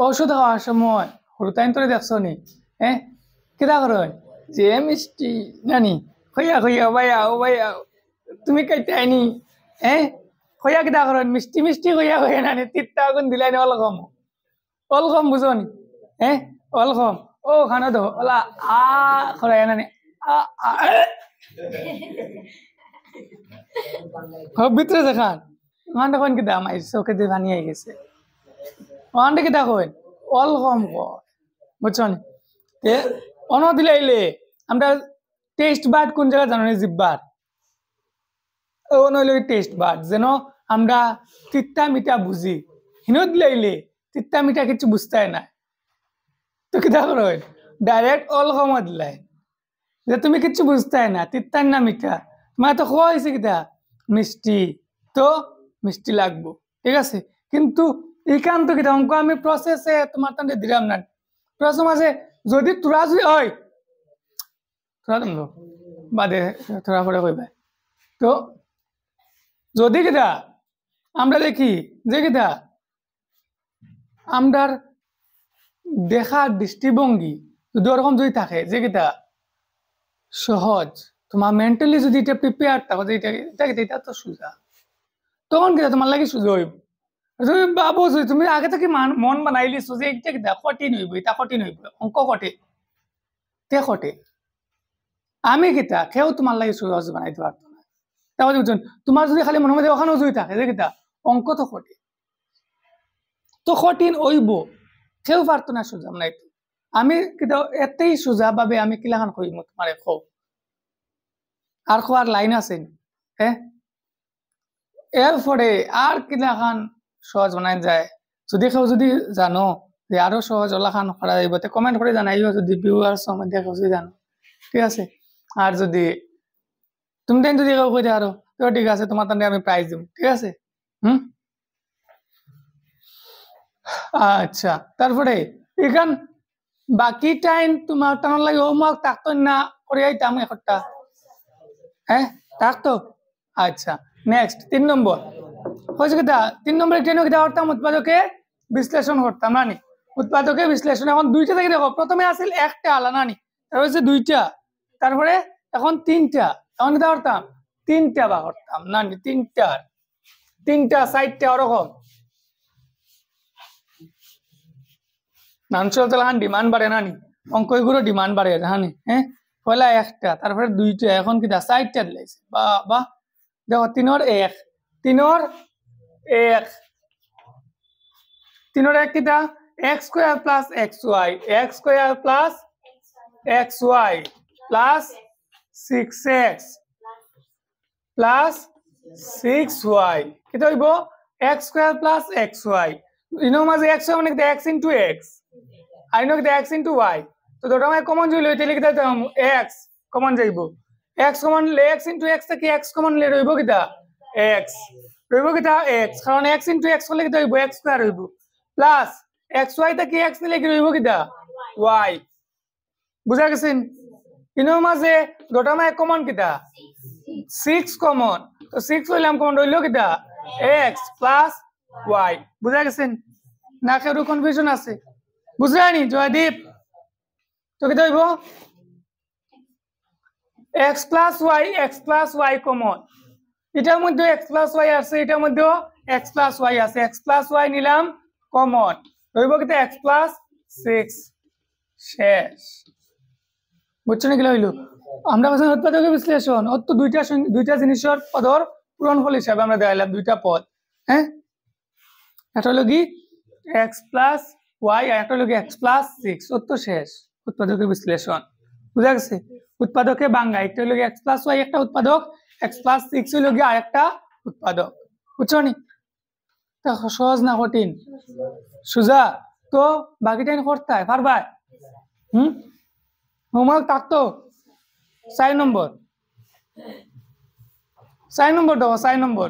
ঔষধ খাওয়ার সময় হরুতাইন তোরে দেখছো নি হ্যাঁ কিতা করো যে মিষ্টি নানি খইয়া খইয়া ভাইয়া ও ভাইয়া তুমি কাইতে আইনি হ্যাঁ খইয়া কিতা করো মিষ্টি মিষ্টি খইয়া খইয়া নানি তিত্তা আগুন দিলাই নি অলকম বুঝো নি হ্যাঁ অলকম ও খানা দো ওলা আ খরাই নানি ভিতরে দেখান ওখানটা কোন কিতা আমার চোখে দিয়ে পানি আই গেছে ওখানটা কিতা কইন অলকম কয় বুঝছো নি তে অন দিলাইলে আমরা টেস্ট বার্ড কোন জায়গা জানো জিব্বার ও নইলে টেস্ট বার্ড যেন আমরা তিত্তা মিঠা বুঝি হিনো দিলাইলে তিত্তা মিঠা কিছু বুঝতে না তো কিতা করো ডাইরেক্ট অলকম দিলাই যে তুমি কিছু বুঝতে না তিত্তার না মিঠা তোমার তো খাওয়া হয়েছে কিতা মিষ্টি তো মিষ্টি লাগবো ঠিক আছে কিন্তু এইখান তো কিতা অঙ্ক আমি প্রসেসে তোমার তান্ডে দিলাম না প্রশ্ন আছে যদি তোরা যদি হয় তোরা তুমি বাদে তোরা করে কইবা তো যদি কিতা আমরা দেখি যে কিতা আমরার দেখার দৃষ্টিভঙ্গি যদি ওরকম যদি থাকে যে কিতা সহজ তোমার মেন্টালি যদি এটা প্রিপেয়ার থাকো যে এটা তো সোজা তখন কিতা তোমার লাগে সোজা হইব তুমি ভাবো তুমি আগে থেকে মন বানাইলিছো যে এটা কিতা কঠিন হইব এটা কঠিন হইব অঙ্ক কঠিন তে কঠিন আমি কিতা কেউ তোমার লাগে সহজ বানাইতে পারতো না তাহলে বুঝছেন তোমার যদি খালি মনের মধ্যে ওখানে যদি থাকে যে কিতা অঙ্ক তো কঠিন হইব কেউ পারতো না সোজা বানাইতে আমি কিতা এতেই সোজা ভাবে আমি কিলাখান কইম তোমারে কও আর কোয়ার লাইন আছে হ্যাঁ এরপরে আর কিলাখান সহজ বানাই যায় যদি কেউ যদি জানো যে আরো সহজ ওলাখান করা যাইব তে কমেন্ট করে জানাইও যদি ভিউয়ার্স মধ্যে কেউ যদি জানো ঠিক আছে আর যদি তুমি তাই যদি কেউ কইতে আরো তো ঠিক আছে তোমার তান্ডে আমি প্রাইজ দিব ঠিক আছে আচ্ছা তারপরে এখান বাকি টাইম তোমার টানার লাগে হোমওয়ার্ক থাকতো না করে আইতাম একটা হ্যাঁ থাকতো আচ্ছা নেক্সট 3 নম্বর হয়েছে কিতা 3 নম্বরে ট্রেন কিতা করতাম উৎপাদকে বিশ্লেষণ করতাম নানি উৎপাদকে বিশ্লেষণ এখন দুইটা থেকে দেখো প্রথমে আসিল একটা আলা নানি তারপর হচ্ছে দুইটা তারপরে এখন তিনটা এখন কিতা করতাম তিনটা বা করতাম নানি তিনটা সাইডটা ওরকম নানচল তালান ডিমান্ড বাড়ে নানি অঙ্কগুলো ডিমান্ড বাড়ে জানি হ্যাঁ পয়লা একটা তারপরে দুইটা এখন কিতা সাইডটা দিলাইছে বা দেখো তিনোর এক কিতা x square plus xy plus 6x plus 6y কিতা হইব x স্কয়ার প্লাস xy ইনো মাঝে x মানে কিতা x ইনটু x আর ইনো কিতা x ইনটু y তো দুটো মানে কমন জইল হইতে কিতা x কমন যাইব x কমন লে x ইনটু x থেকে x কমন লে রইব কিতা x রইব কিতা x কারণ x ইনটু x হলে কিতা হইব x স্কয়ার হইব প্লাস xy থেকে x নিলে কি রইব কিতা y বুঝা গেছেন ইনোর মাঝে দুটার মাঝে কমন কিতা 6 কমন তো 6 লইলাম কমন রইলো কিতা x প্লাস y বুঝা গেছেন না কেউ কনফিউশন আছে বুঝলেনি জয়দীপ তো কিতা হইব x plus y কমন এটার মধ্যে x plus y আছে এটার মধ্যে x plus y আছে x plus y নিলাম কমন হইব কিতা x plus 6 শেষ বুঝছেন কি হইলো আমরা কথা উৎপাদকের বিশ্লেষণ অত দুইটা জিনিসের পদর পূরণফল হিসাবে আমরা দেখাইলাম দুইটা পদ হ্যাঁ এটা হলো কি x plus y আর এটা হলো কি x plus 6 অত শেষ উৎপাদকের বিশ্লেষণ বুঝা গেছে উৎপাদকে বাংলা একটা হলো x plus y একটা উৎপাদক x plus 6 হলো কি আরেকটা উৎপাদক বুঝছো নি তা সহজ না কঠিন সুজা তো বাকিটা করতে হয় পারবা হোমওয়ার্ক থাকতো 4 নম্বর দাও 4 নম্বর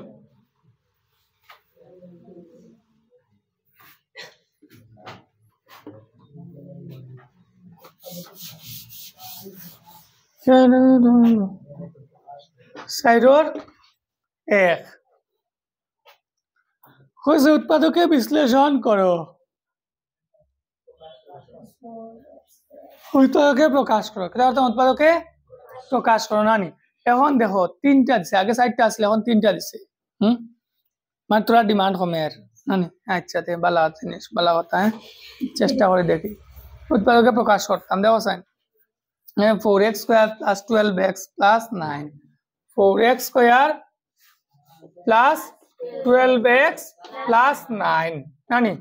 সাইরোর 1 হইছে উৎপাদকে বিশ্লেষণ করো উৎপাদকে প্রকাশ করো কেন উৎপাদকে প্রকাশ করো নানি এখন দেখো 3টা দিছে আগে 4টা আসলে এখন 3টা দিছে মানে তোরা ডিমান্ড কমে আর নানি আচ্ছা তে বালা জিনিস বালা কথা হ্যাঁ চেষ্টা করে দেখি উৎপাদকে প্রকাশ করতাম দেখো sign 4x square plus 12x plus 9 4x square plus 12x plus 9 নানি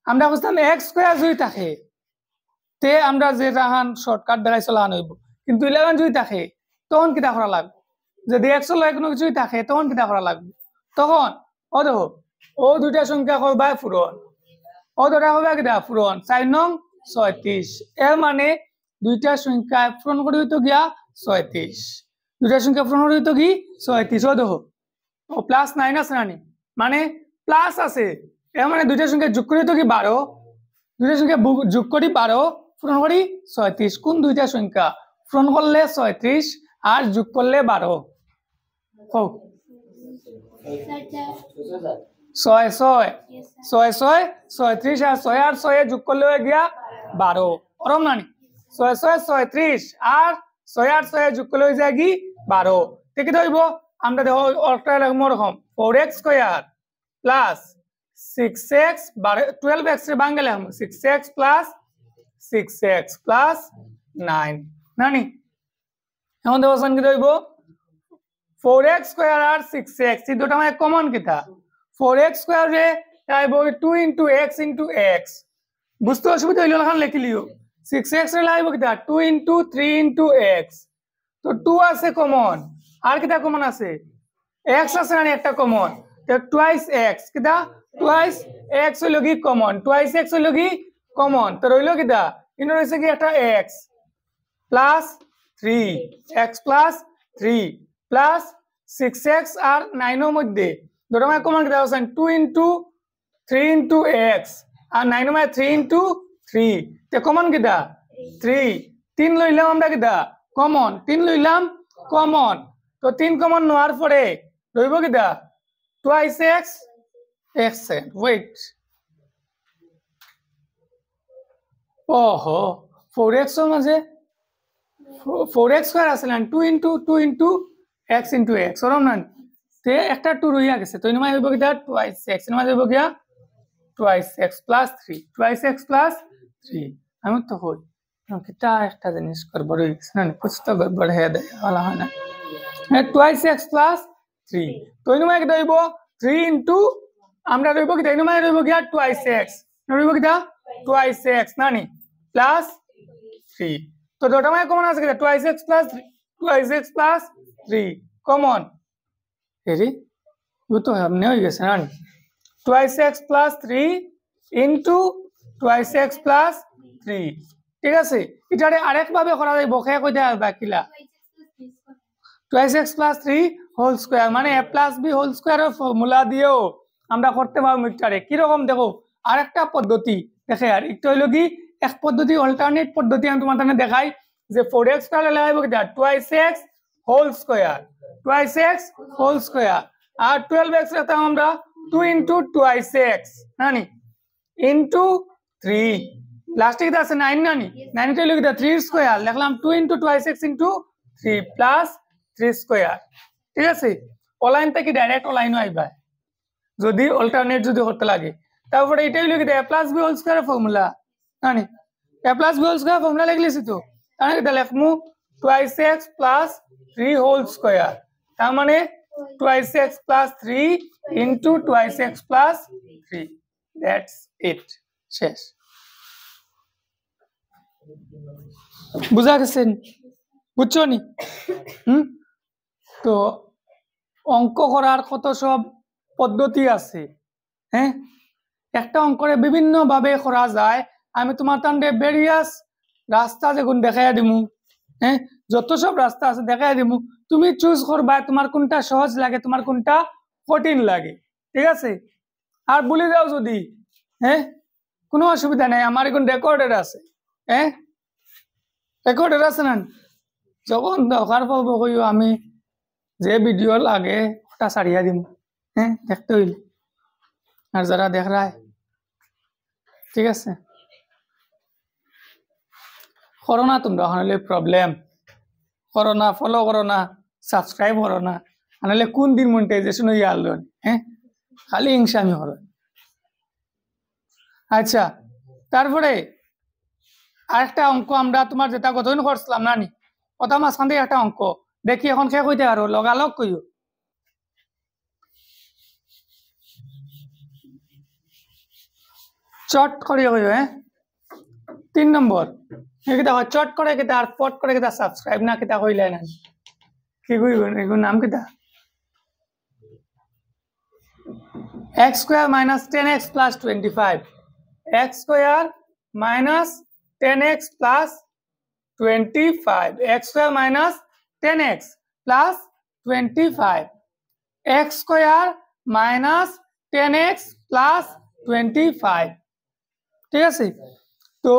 আমরা বুঝতাম x square যদি থাকে তে আমরা যে রাহান শর্টকাট দ্বারাই চলান হইব কিন্তু 11 যদি থাকে তখন কিটা করা লাগবে যদি x এর লয় কোনো কিছু থাকে তখন কিটা করা লাগবে তখন ও দেখো ও দুইটা সংখ্যা করবা পূরণ ও দুটা হবে কিটা পূরণ 4 নং 36 এর মানে দুইটা সংখ্যা পূরণ করে হইতো গিয়া 36 দুইটা সংখ্যা পূরণ করে হইতো কি 36 ও দেখো ও প্লাস 9 আছে নানি মানে প্লাস আছে এর মানে দুইটা সংখ্যা যোগ করে হইতো কি 12 দুইটা সংখ্যা যোগ করি 12 পূরণ করি 36 কোন দুইটা সংখ্যা পূরণ করলে 36 আর যোগ করলে 12 হোক 6 36 আর 6 আর 6 যোগ করলে হয়ে গিয়া 12 ওরম নানি 6 36 আর 6 আর 6 যোগ করলে হয়ে যায় কি 12 ঠিক কি হইব আমরা দেখো অর্থটা লাগমো রকম 4x square plus 6x 12x এর বাংলা লিখব 6x plus 6x plus 9 নানি এখন দেখো সন কি হইব 4x স্কয়ার আর 6x এই দুটো মানে কমন কিটা 4x স্কয়ার রে আইবো 2 into x into x বুঝতে অসুবিধা হইলো না লিখি লিও 6x রে লাইবো কিটা 2 into 3 into x তো 2 আছে কমন আর কিটা কমন আছে x আছে না একটা কমন তো twice x কিটা twice x হইলো কি কমন twice x হইলো কি কমন তো রইলো কিটা ইনো রইছে কি একটা x plus 3 x plus 3 plus 6x আর 9 এর মধ্যে দুটো মানে কমন কিটা আছে 2 into 3 into x আর 9 এর মধ্যে 3 into 3 তে কমন কিটা 3 3 লইলাম আমরা কিটা কমন 3 লইলাম কমন তো 3 কমন নেওয়ার পরে রইব কিটা twice x x wait ওহো 4x এর মাঝে 4x স্কয়ার আছে না 2 into x into x ওরম না তে একটা 2 রইয়া গেছে তো ইনমাই হইব কিটা twice x এর মাঝে হইব কিয়া twice x plus 3 twice x plus 3 আমি তো হই কিটা একটা জিনিস করব রইছে না कुछ তো গড়বড় হয়ে দেয় वाला হয় না twice x plus 3 তো ইনমাই কিটা হইব 3 into আমরা রইব কিটা ইনমাই রইব কিয়া twice x রইব কিটা twice x নানি plus 3 তো দুটো মানে কমন আছে কিটা twice x plus 3 কমন এরি ও তো हमने হয়ে গেছে না twice x plus 3 into twice x plus 3 ঠিক আছে এটারে আরেক ভাবে করা যায় বকে কই দেয়া বাকিলা twice x plus 3 whole square মানে a plus b হোল স্কয়ারের ফর্মুলা দিয়েও আমরা করতে পারবো মিটারে কি রকম দেখো আরেকটা পদ্ধতি দেখে আর একটা হলো কি এক পদ্ধতি অল্টারনেট পদ্ধতি আমি তোমাদের দেখাই যে 4x স্কয়ার লাগাইব কিটা 2x whole square 2x whole square আর 12x রাখতাম আমরা 2 into 2x নানি into 3 লাস্টে কিটা আছে 9 নানি 9 টা লিখে 3 স্কয়ার লিখলাম 2 into 2x into 3 plus 3 square ঠিক আছে অলাইন থেকে ডাইরেক্ট অলাইন আইবা যদি অল্টারনেট যদি করতে লাগে তারপরে এটাই লিখে দেয় a plus b whole square formula নানি a plus b whole square formula লিখলিছি তো তাহলে এটা লিখমু 2x plus 3 হোল স্কয়ার তার মানে 2x plus 3 into 2x plus 3 that's it শেষ বুঝা গেছেন বুঝছো নি তো অঙ্ক করার কত সব পদ্ধতি আছে হ্যাঁ একটা অঙ্করে বিভিন্ন ভাবে করা যায় আমি তোমার তান্ডে ভেরিয়াস রাস্তা যেগুন দেখাইয়া দিমু হ্যাঁ যত সব রাস্তা আছে দেখাইয়া দিমু তুমি চুজ করবা তোমার কোনটা সহজ লাগে তোমার কোনটা কঠিন লাগে ঠিক আছে আর বলে যাও যদি হ্যাঁ কোনো অসুবিধা নাই আমার এখন রেকর্ডেড আছে হ্যাঁ রেকর্ডেড আছে না যখন দরকার পাবো কইও আমি যে ভিডিও লাগে ওটা ছাড়িয়া দিম হ্যাঁ দেখতে হইলে আর যারা দেখ রায় ঠিক আছে করো না তোমরা হলে প্রবলেম করো না ফলো করো না সাবস্ক্রাইব করো না আনলে কোন দিন মনিটাইজেশন হইয়া আনলো হ্যাঁ খালি ইনসামি করো আচ্ছা তারপরে আরেকটা অঙ্ক আমরা তোমার যেটা গঠন করছিলাম নানি কথা মাঝখান থেকে একটা অঙ্ক দেখি এখন শেষ হইতে আরো লগালগ কইও চট করে কইও হ্যাঁ 3 নম্বর এটা হয় চট করে কিটা আর পট করে কিটা সাবস্ক্রাইব না কিটা কইলে না কি কইব এগুলো নাম কিটা x square minus 10x plus 25 x square minus 10x plus 25 x square minus 10x plus 25 x square minus 10x plus 25 ঠিক আছে তো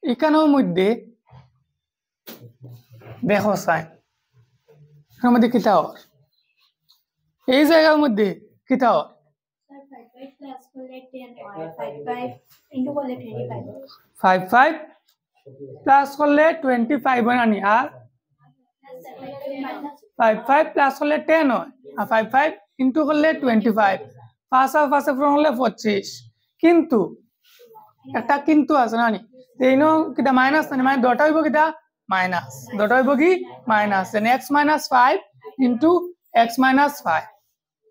এখানের মধ্যে দেখো সাইন এর মধ্যে কিটা হর এই জায়গার মধ্যে কিটা হর 55 plus 55 into 25 55 প্লাস করলে 25 বানানি আর 55 প্লাস করলে 10 হয় আর 55 ইনটু করলে 25 পাঁচ আর পাঁচে পূরণ হলে 25 কিন্তু একটা কিন্তু আছে নানি এইনো কিটা মাইনাস নানি মানে দটা হইব কিটা মাইনাস দটা হইব কি মাইনাস দেন x minus 5 into x minus 5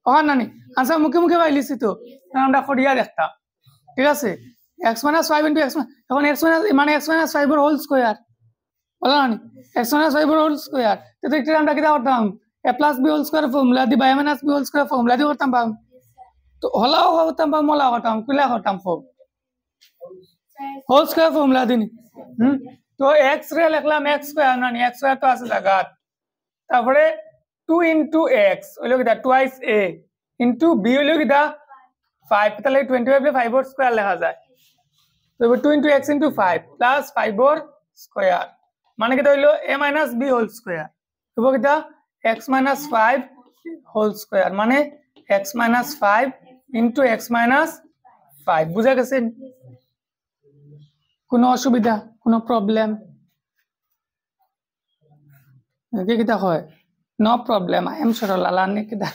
ওখান নানি আচ্ছা মুখে মুখে পাইলিছি তো আমরা করিয়া দেখতাম ঠিক আছে x minus 5 into x এখন x minus মানে x minus 5 এর হোল স্কয়ার বলা নানি x minus 5 এর হোল স্কয়ার তো এটা আমরা কিটা করতাম a plus b whole square formula দি a minus b whole square formula দি করতাম পাম তো হলাও করতাম বা মলা করতাম কিলা করতাম হোল স্কয়ার ফর্মুলা দিন তো x রে লিখলাম x স্কয়ার নানি x স্কয়ার তো আছে জায়গা তারপরে 2 into x হলো কিটা twice a into b হলো কিটা 5 তাহলে 25 এ 5 এর স্কয়ার লেখা যায় তো 2 into x into 5 plus 5 এর স্কয়ার মানে কিটা হইলো a minus b whole square হবো কিটা x minus 5 হোল স্কয়ার মানে x minus 5 into x minus 5 বুঝা গেছে কোনো অসুবিধা কোনো প্রবলেম কি কিটা হয় no problem I am Sarala নে কিটা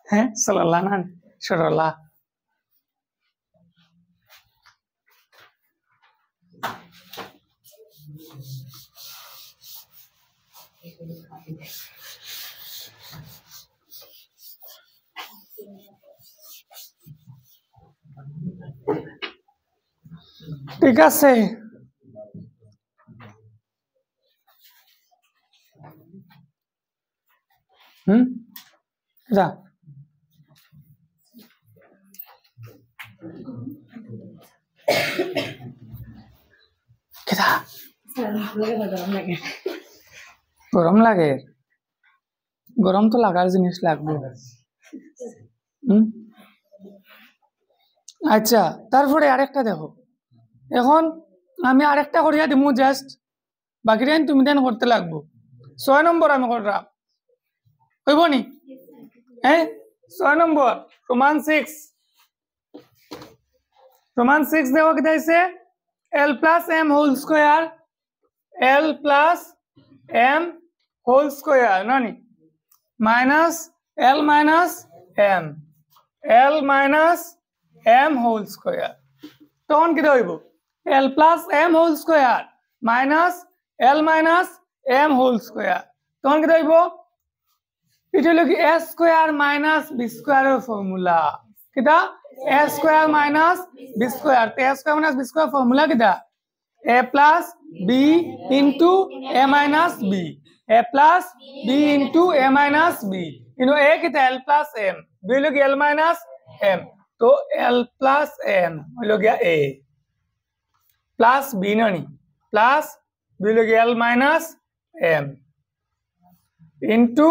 হ্যাঁ সরলা না সরলা ঠিক আছে যা গরম লাগে গরম তো লাগার জিনিস লাগবে আচ্ছা তারপরে আরেকটা দেখো এখন আমি আরেকটা করিয়া দিমু জাস্ট বাকিটা তুমি দেন করতে লাগবো 6 নম্বর আমি করলাম হইব নি হ্যাঁ 6 নম্বর রোমান 6 দেখো কি দিয়েছে l plus m whole square l plus m whole square নানি minus l minus m whole square তখন কি হইব l plus m whole square minus l minus m whole square তখন কি হইব এটা হলো কি a square minus b square এর ফর্মুলা কিটা a square minus b square তে a square minus b square formula কিটা a plus b into a minus b a plus b into a minus b Eno a कितना l plus m b लोग l minus m तो l plus m लोग गया a plus b नहीं plus b लोग l minus m into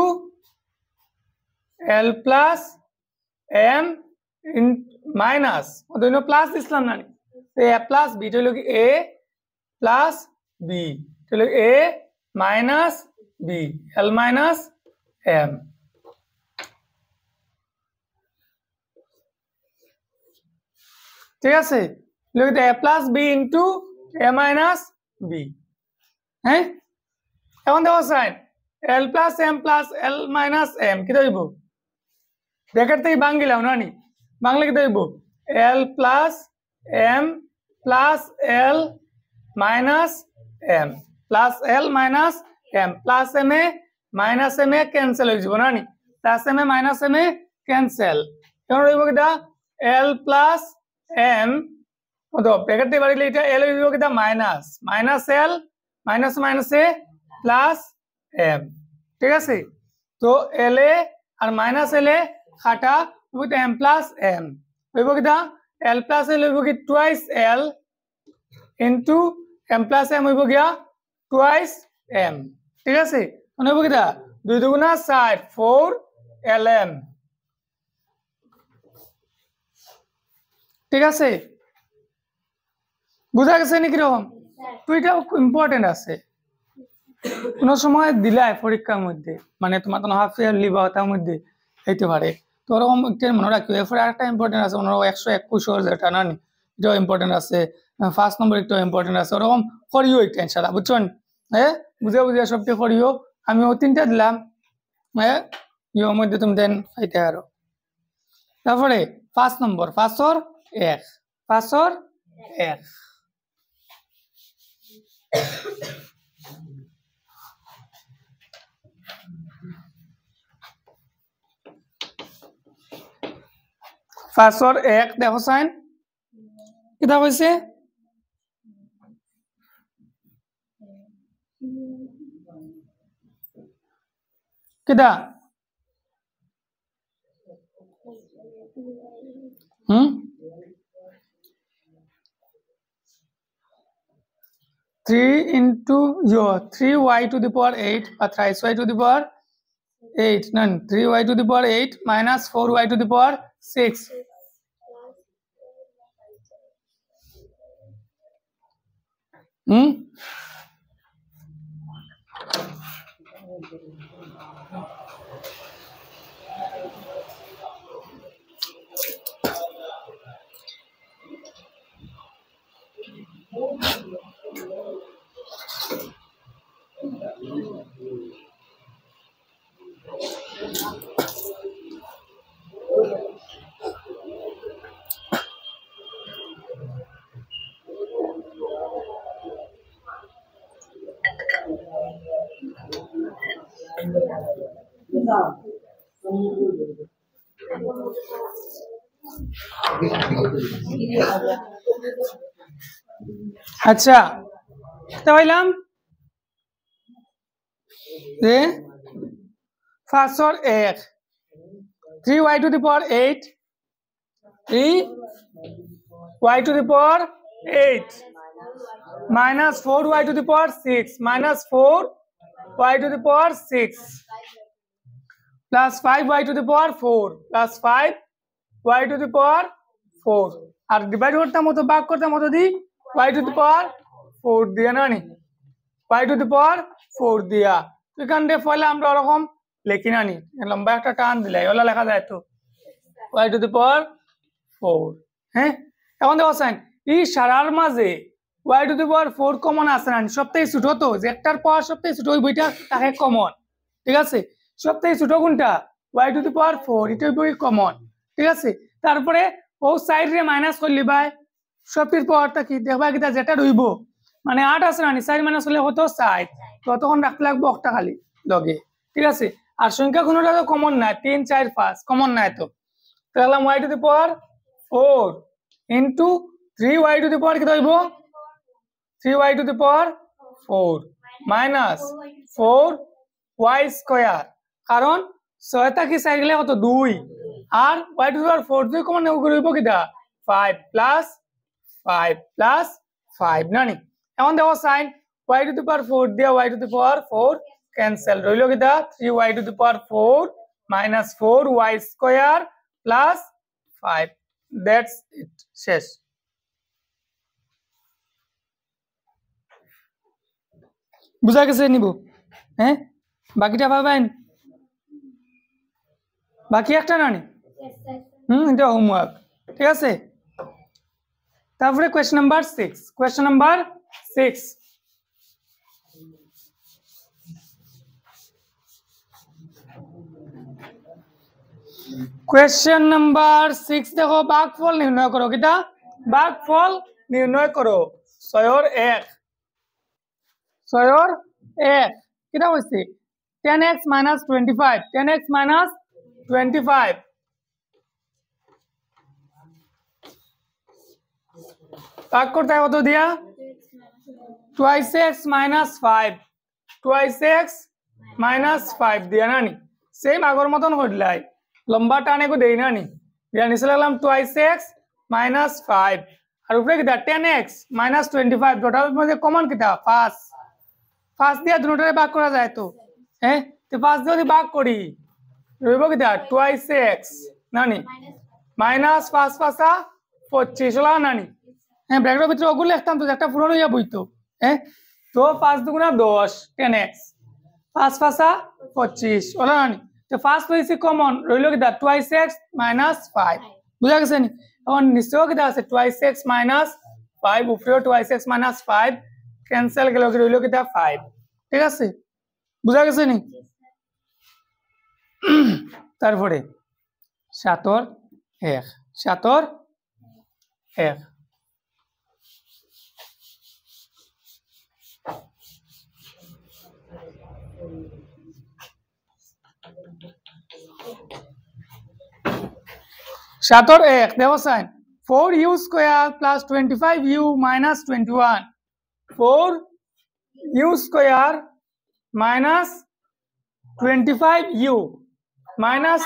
l plus m in minus दोनों plus इस्लाम नहीं तो a plus b तो लोग a plus b तो लोग a minus b l minus m ঠিক আছে লোক a plus b into a minus b হ্যাঁ এখন দেখো sign l plus m plus l minus m কি হইব ব্র্যাকেট থেকে ভাঙিলাম না নি বাংলা কি হইব l plus m plus l minus m plus l minus m plus m a minus m a cancel হয়ে যাব না নি plus m a minus m a cancel এখন হইব কিটা l plus m তো ব্র্যাকেট দিয়ে বাড়িলে এটা l হইব কিটা minus minus l minus minus a plus m ঠিক আছে তো l a আর মাইনাস l a কাটা হইব m প্লাস m হইব কিটা l প্লাস l হইব কি twice l into m plus m হইব গিয়া টুয়াইস m ঠিক আছে মানে হইব কিটা 2 দুগুণা 4 4 lm ঠিক আছে বুঝা গেছে নি কিরকম তো এটা ইম্পর্টেন্ট আছে কোন সময় দিলাই পরীক্ষার মধ্যে মানে তোমার কোনো হাফ ইয়ারলি বা তার মধ্যে হইতে পারে তো ওরকম একটা মনে রাখো এরপরে আরেকটা ইম্পর্টেন্ট আছে মনে রাখো 121 যেটা না এটাও ইম্পর্টেন্ট আছে ফার্স্ট নম্বর একটাও ইম্পর্টেন্ট আছে ওরকম করিও এটা ইনশাআল্লাহ বুঝছেন হ্যাঁ বুঝে বুঝে সবটি করিও আমি ও তিনটা দিলাম হ্যাঁ ইওর মধ্যে তুমি দেন পাইতে আরো তারপরে ফার্স্ট নম্বর 5 और 1 5 और 1 5 और 1 देखो साइन कितना কইছে कितना 3 into your 3y to the power 8 or thrice y to the power 8 none 3y to the power 8 minus 4y to the power 6 अच्छा तो ভাইলাম যে 5 और 1 3y to the power 8 3y to the power 8 minus 4y to the power 6 minus 4y to the power 6 plus 5y to the power 4 plus 5y to the power 4 আর ডিভাইড করতে মতো ভাগ করতে মতো দি y to the power 4 দিয়ে না নি y টু দি পাওয়ার 4 দিয়া। তো এখান থেকে পয়লা আমরা ওরকম লিখি না নি, লম্বা একটা টান দিলাই ওলা লেখা যায় তো y টু দি পাওয়ার 4। হ্যাঁ, এখন দেখো সাইন এই সারার মাঝে y to the power 4 common আছে না, সবথেকে ছোট তো, যে একটার পাওয়ার সবথেকে ছোট ওই বইটা তাকে কমন, ঠিক আছে। সবথেকে ছোট কোনটা, y টু দি পাওয়ার 4, এটা বই কমন, ঠিক আছে। তারপরে ও সাইড রে মাইনাস করলি ভাই, সবটির পাওয়ারটা কি দেখবা কিটা যেটা রইব, মানে 8 আছে না, সাইড মাইনাস করলে কত 4, তো তখন রাখতে লাগবে একটা খালি লগে, ঠিক আছে। আর সংখ্যা কোনটা তো কমন না, 3 4 5 কমন নাই তো, তাহলে y to the power 4 into 3y to the power কি হইব, 3y to the power 4 minus 4y square, কারণ 6 টা কি সাইড গেলে কত 2, আর y to the power 4 2 common হইব কিটা 5 প্লাস 5 নানি। এখন দেখো সাইন y টু দি পাওয়ার 4 দিয়া y to the power 4 cancel, রইল কিটা 3y to the power 4 minus 4y square plus 5, that's it, শেষ। বুঝা গেছে নিব, হ্যাঁ বাকিটা পাবেন, বাকি একটা নানি, এটা হোমওয়ার্ক, ঠিক আছে। তারপরে question number 6, question number 6, question number 6 দেখো, ভাগফল নির্ণয় করো, কিটা ভাগফল নির্ণয় করো 6 এর 1, 6 এর 1 কিটা হইছে 10x minus 25, 10x minus 25 ভাগ করতে কত দিয়া 2x minus 5, 2x minus 5 দিয়া নানি, সেম আগর মতন করলাই, লম্বা টানে কো দেই নানি, দিয়া নিচে লাগলাম 2x minus 5 আর উপরে কিটা 10x minus 25, টোটাল মধ্যে কমন কিটা 5, 5 দিয়া দুটোরে ভাগ করা যায় তো, হ্যাঁ তো 5 দিয়ে যদি ভাগ করি রইব কিটা 2x নানি মাইনাস 5 5 25 হলো নানি, হ্যাঁ ব্র্যাকেটের ভিতরে ওগুলো লিখতাম তো, একটা পুরনো ইয়া বইতো, হ্যাঁ তো 5 দুগুণা 10 10x 5 5 25 হলো নানি, তো ফার্স্ট হইছে কমন রইল কিটা 2x minus 5, বুঝা গেছে নি। এখন নিচেও কিটা আছে 2x minus 5, উপরেও 2x minus 5 ক্যান্সেল গেল, রইল কিটা 5, ঠিক আছে, বুঝা গেছে নি। তারপরে 7 এর 1, 7 এর 1 7 এর 1 দেখো সাইন 4u square plus 25u minus 21, 4u square minus 25u minus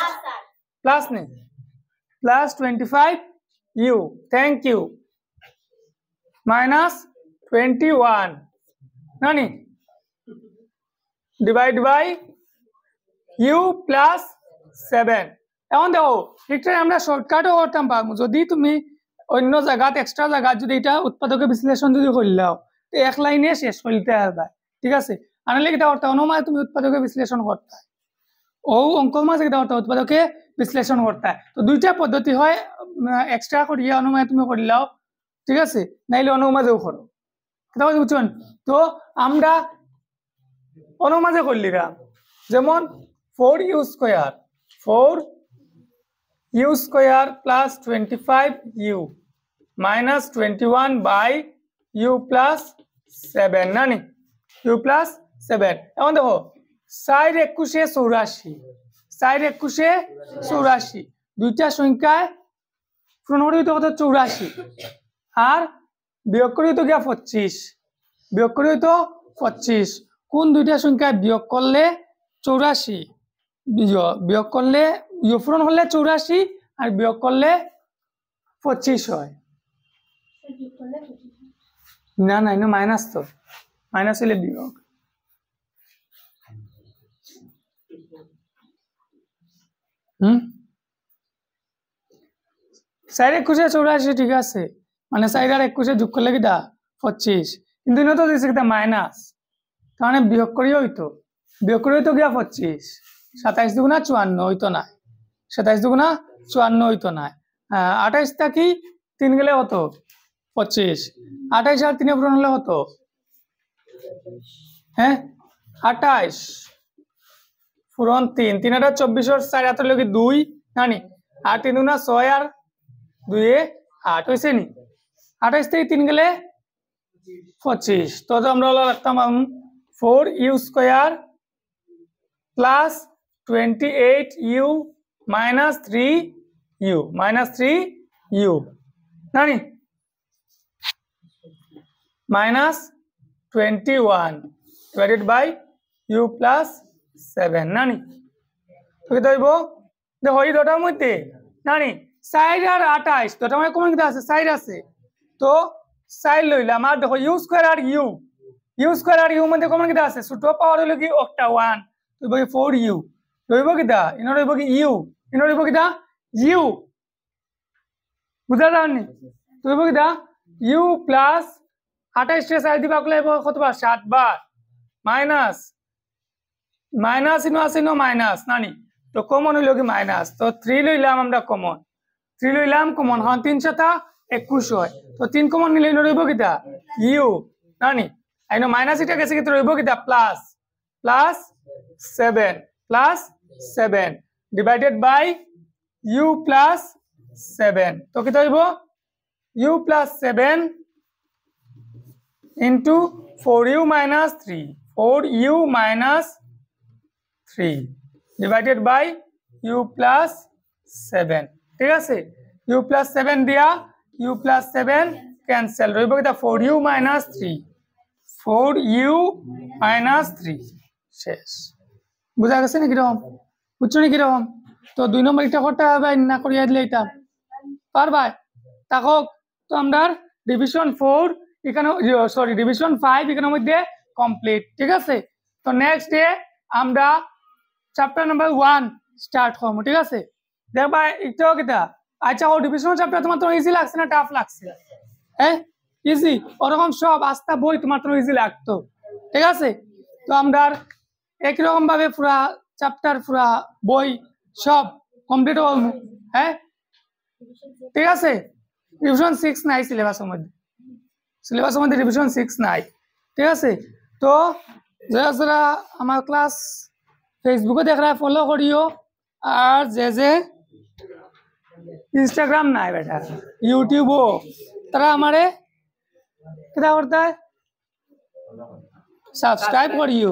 plus নে plus 25u, thank you, minus 21 নানি ডিভাইড বাই u প্লাস 7। এখন দেখো এটা আমরা শর্টকাটও করতাম পারবো, যদি তুমি অন্য জায়গাত এক্সট্রা জায়গা যদি এটা উৎপাদকের বিশ্লেষণ যদি করলাও তো এক লাইনে শেষ করতে হবে, ঠিক আছে। আনলে কিটা করতে অনুমায় তুমি উৎপাদকের বিশ্লেষণ করতে, ও অঙ্ক মাঝে কিটা করতে উৎপাদকে বিশ্লেষণ করতে, তো দুইটা পদ্ধতি হয়, এক্সট্রা করিয়া অনুমায় তুমি করলাও, ঠিক আছে, নাইলে অনুমাজেও করো, কথা বুঝছেন। তো আমরা অনুমাজে করলিরা, যেমন 4u square 4u square plus 25u minus 21 by u plus 7 নানি, u প্লাস 7। এখন দেখো 4 21 84, 4 21 84 দুইটা সংখ্যায় পূরণ করি তো কত 84, আর বিয়োগ করি তো গিয়া 25, বিয়োগ করি তো 25, কোন দুইটা সংখ্যায় বিয়োগ করলে 84, বিয়োগ করলে পূরণ হলে 84 আর বিয়োগ করলে 25 হয়, না না এটা মাইনাস, তো মাইনাস হলে বিয়োগ, চার 21 84, ঠিক আছে, মানে 4 আর 21 যোগ করলে কিটা 25, কিন্তু তো দিছে কিটা মাইনাস, মানে বিয়োগ করিও হইতো গিয়া 25 27 দুগুণা 54 হইতো না 27 দুগুণা 54 হইতো না 28 টা কি 3 গেলে হতো 25 28 আর 3 পূরণ হলে হতো হ্যাঁ 28 পূরণ 3 3 আর 24 আর 4 হাতের লগে 2 নানি 8 3 দুগুণা 6 আর 2 এ 8 হইছে নি 28 থেকে 3 গেলে 25 তো আমরা রাখতাম 4u square plus 28u minus 3u নানি minus 21 divided by u plus 7 নানি তো কি হইব দেখো এই দুটার মধ্যে নানি 4 আর 28 দুটার মধ্যে কোন কি আছে 4 আছে তো 4 লইলাম আর দেখো u স্কয়ার আর u মধ্যে কোন কি আছে ছোট পাওয়ার হলো কি একটা 1 তো বলি 4u লইব কিটা ইনো লইব কি u ইনো লইব কিটা u বুঝা যায়নি তো লইব কিটা u প্লাস 28 কে 4 দিবা কইলে কতবার 7 বার মাইনাস ইনো আছে ইনো মাইনাস নানি তো কমন হইলো কি মাইনাস তো 3 লইলাম আমরা কমন 3 লইলাম কমন হন 3 সাতা 21 হয় তো 3 কমন নিলে ইনো লইব কিটা u নানি আইনো মাইনাস এটা গেছে কি তো লইব কিটা plus 7 divided by u plus 7 তো কি হইব u plus 7 into 4u minus 3 divided by u plus 7 ঠিক আছে u plus 7 দিয়া u plus 7 cancel রইব কিটা 4u minus 3 শেষ বুঝা গেছে না কিরকম বুঝছো না কিরকম তো 2 নম্বর এটা করতে হবে না করিয়া দিলে এটা পারবা তাকো তো আমরা ডিভিশন 4 এখানে সরি ডিভিশন 5 এখানের মধ্যে কমপ্লিট ঠিক আছে তো নেক্সট ডে আমরা চ্যাপ্টার নাম্বার 1 স্টার্ট করব ঠিক আছে দেখবা এটা কিটা আচ্ছা ও ডিভিশন চ্যাপ্টার তোমার তো ইজি লাগছে না টাফ লাগছে হ্যাঁ ইজি ওরকম সব আস্তা বই তোমার তো ইজি লাগতো ঠিক আছে তো আমরা একই রকম ভাবে পুরা চ্যাপ্টার পুরা বই সব কমপ্লিট হল হ্যাঁ ঠিক আছে রিভিশন 6 নাই সিলেবাসের মধ্যে রিভিশন 6 নাই ঠিক আছে তো যারা আমার ক্লাস ফেসবুকে দেখ रहा ফলো করিও আর যে ইনস্টাগ্রাম নাই বেটা ইউটিউবও তারা আমারে क्या करता है सब्सक्राइब करियो।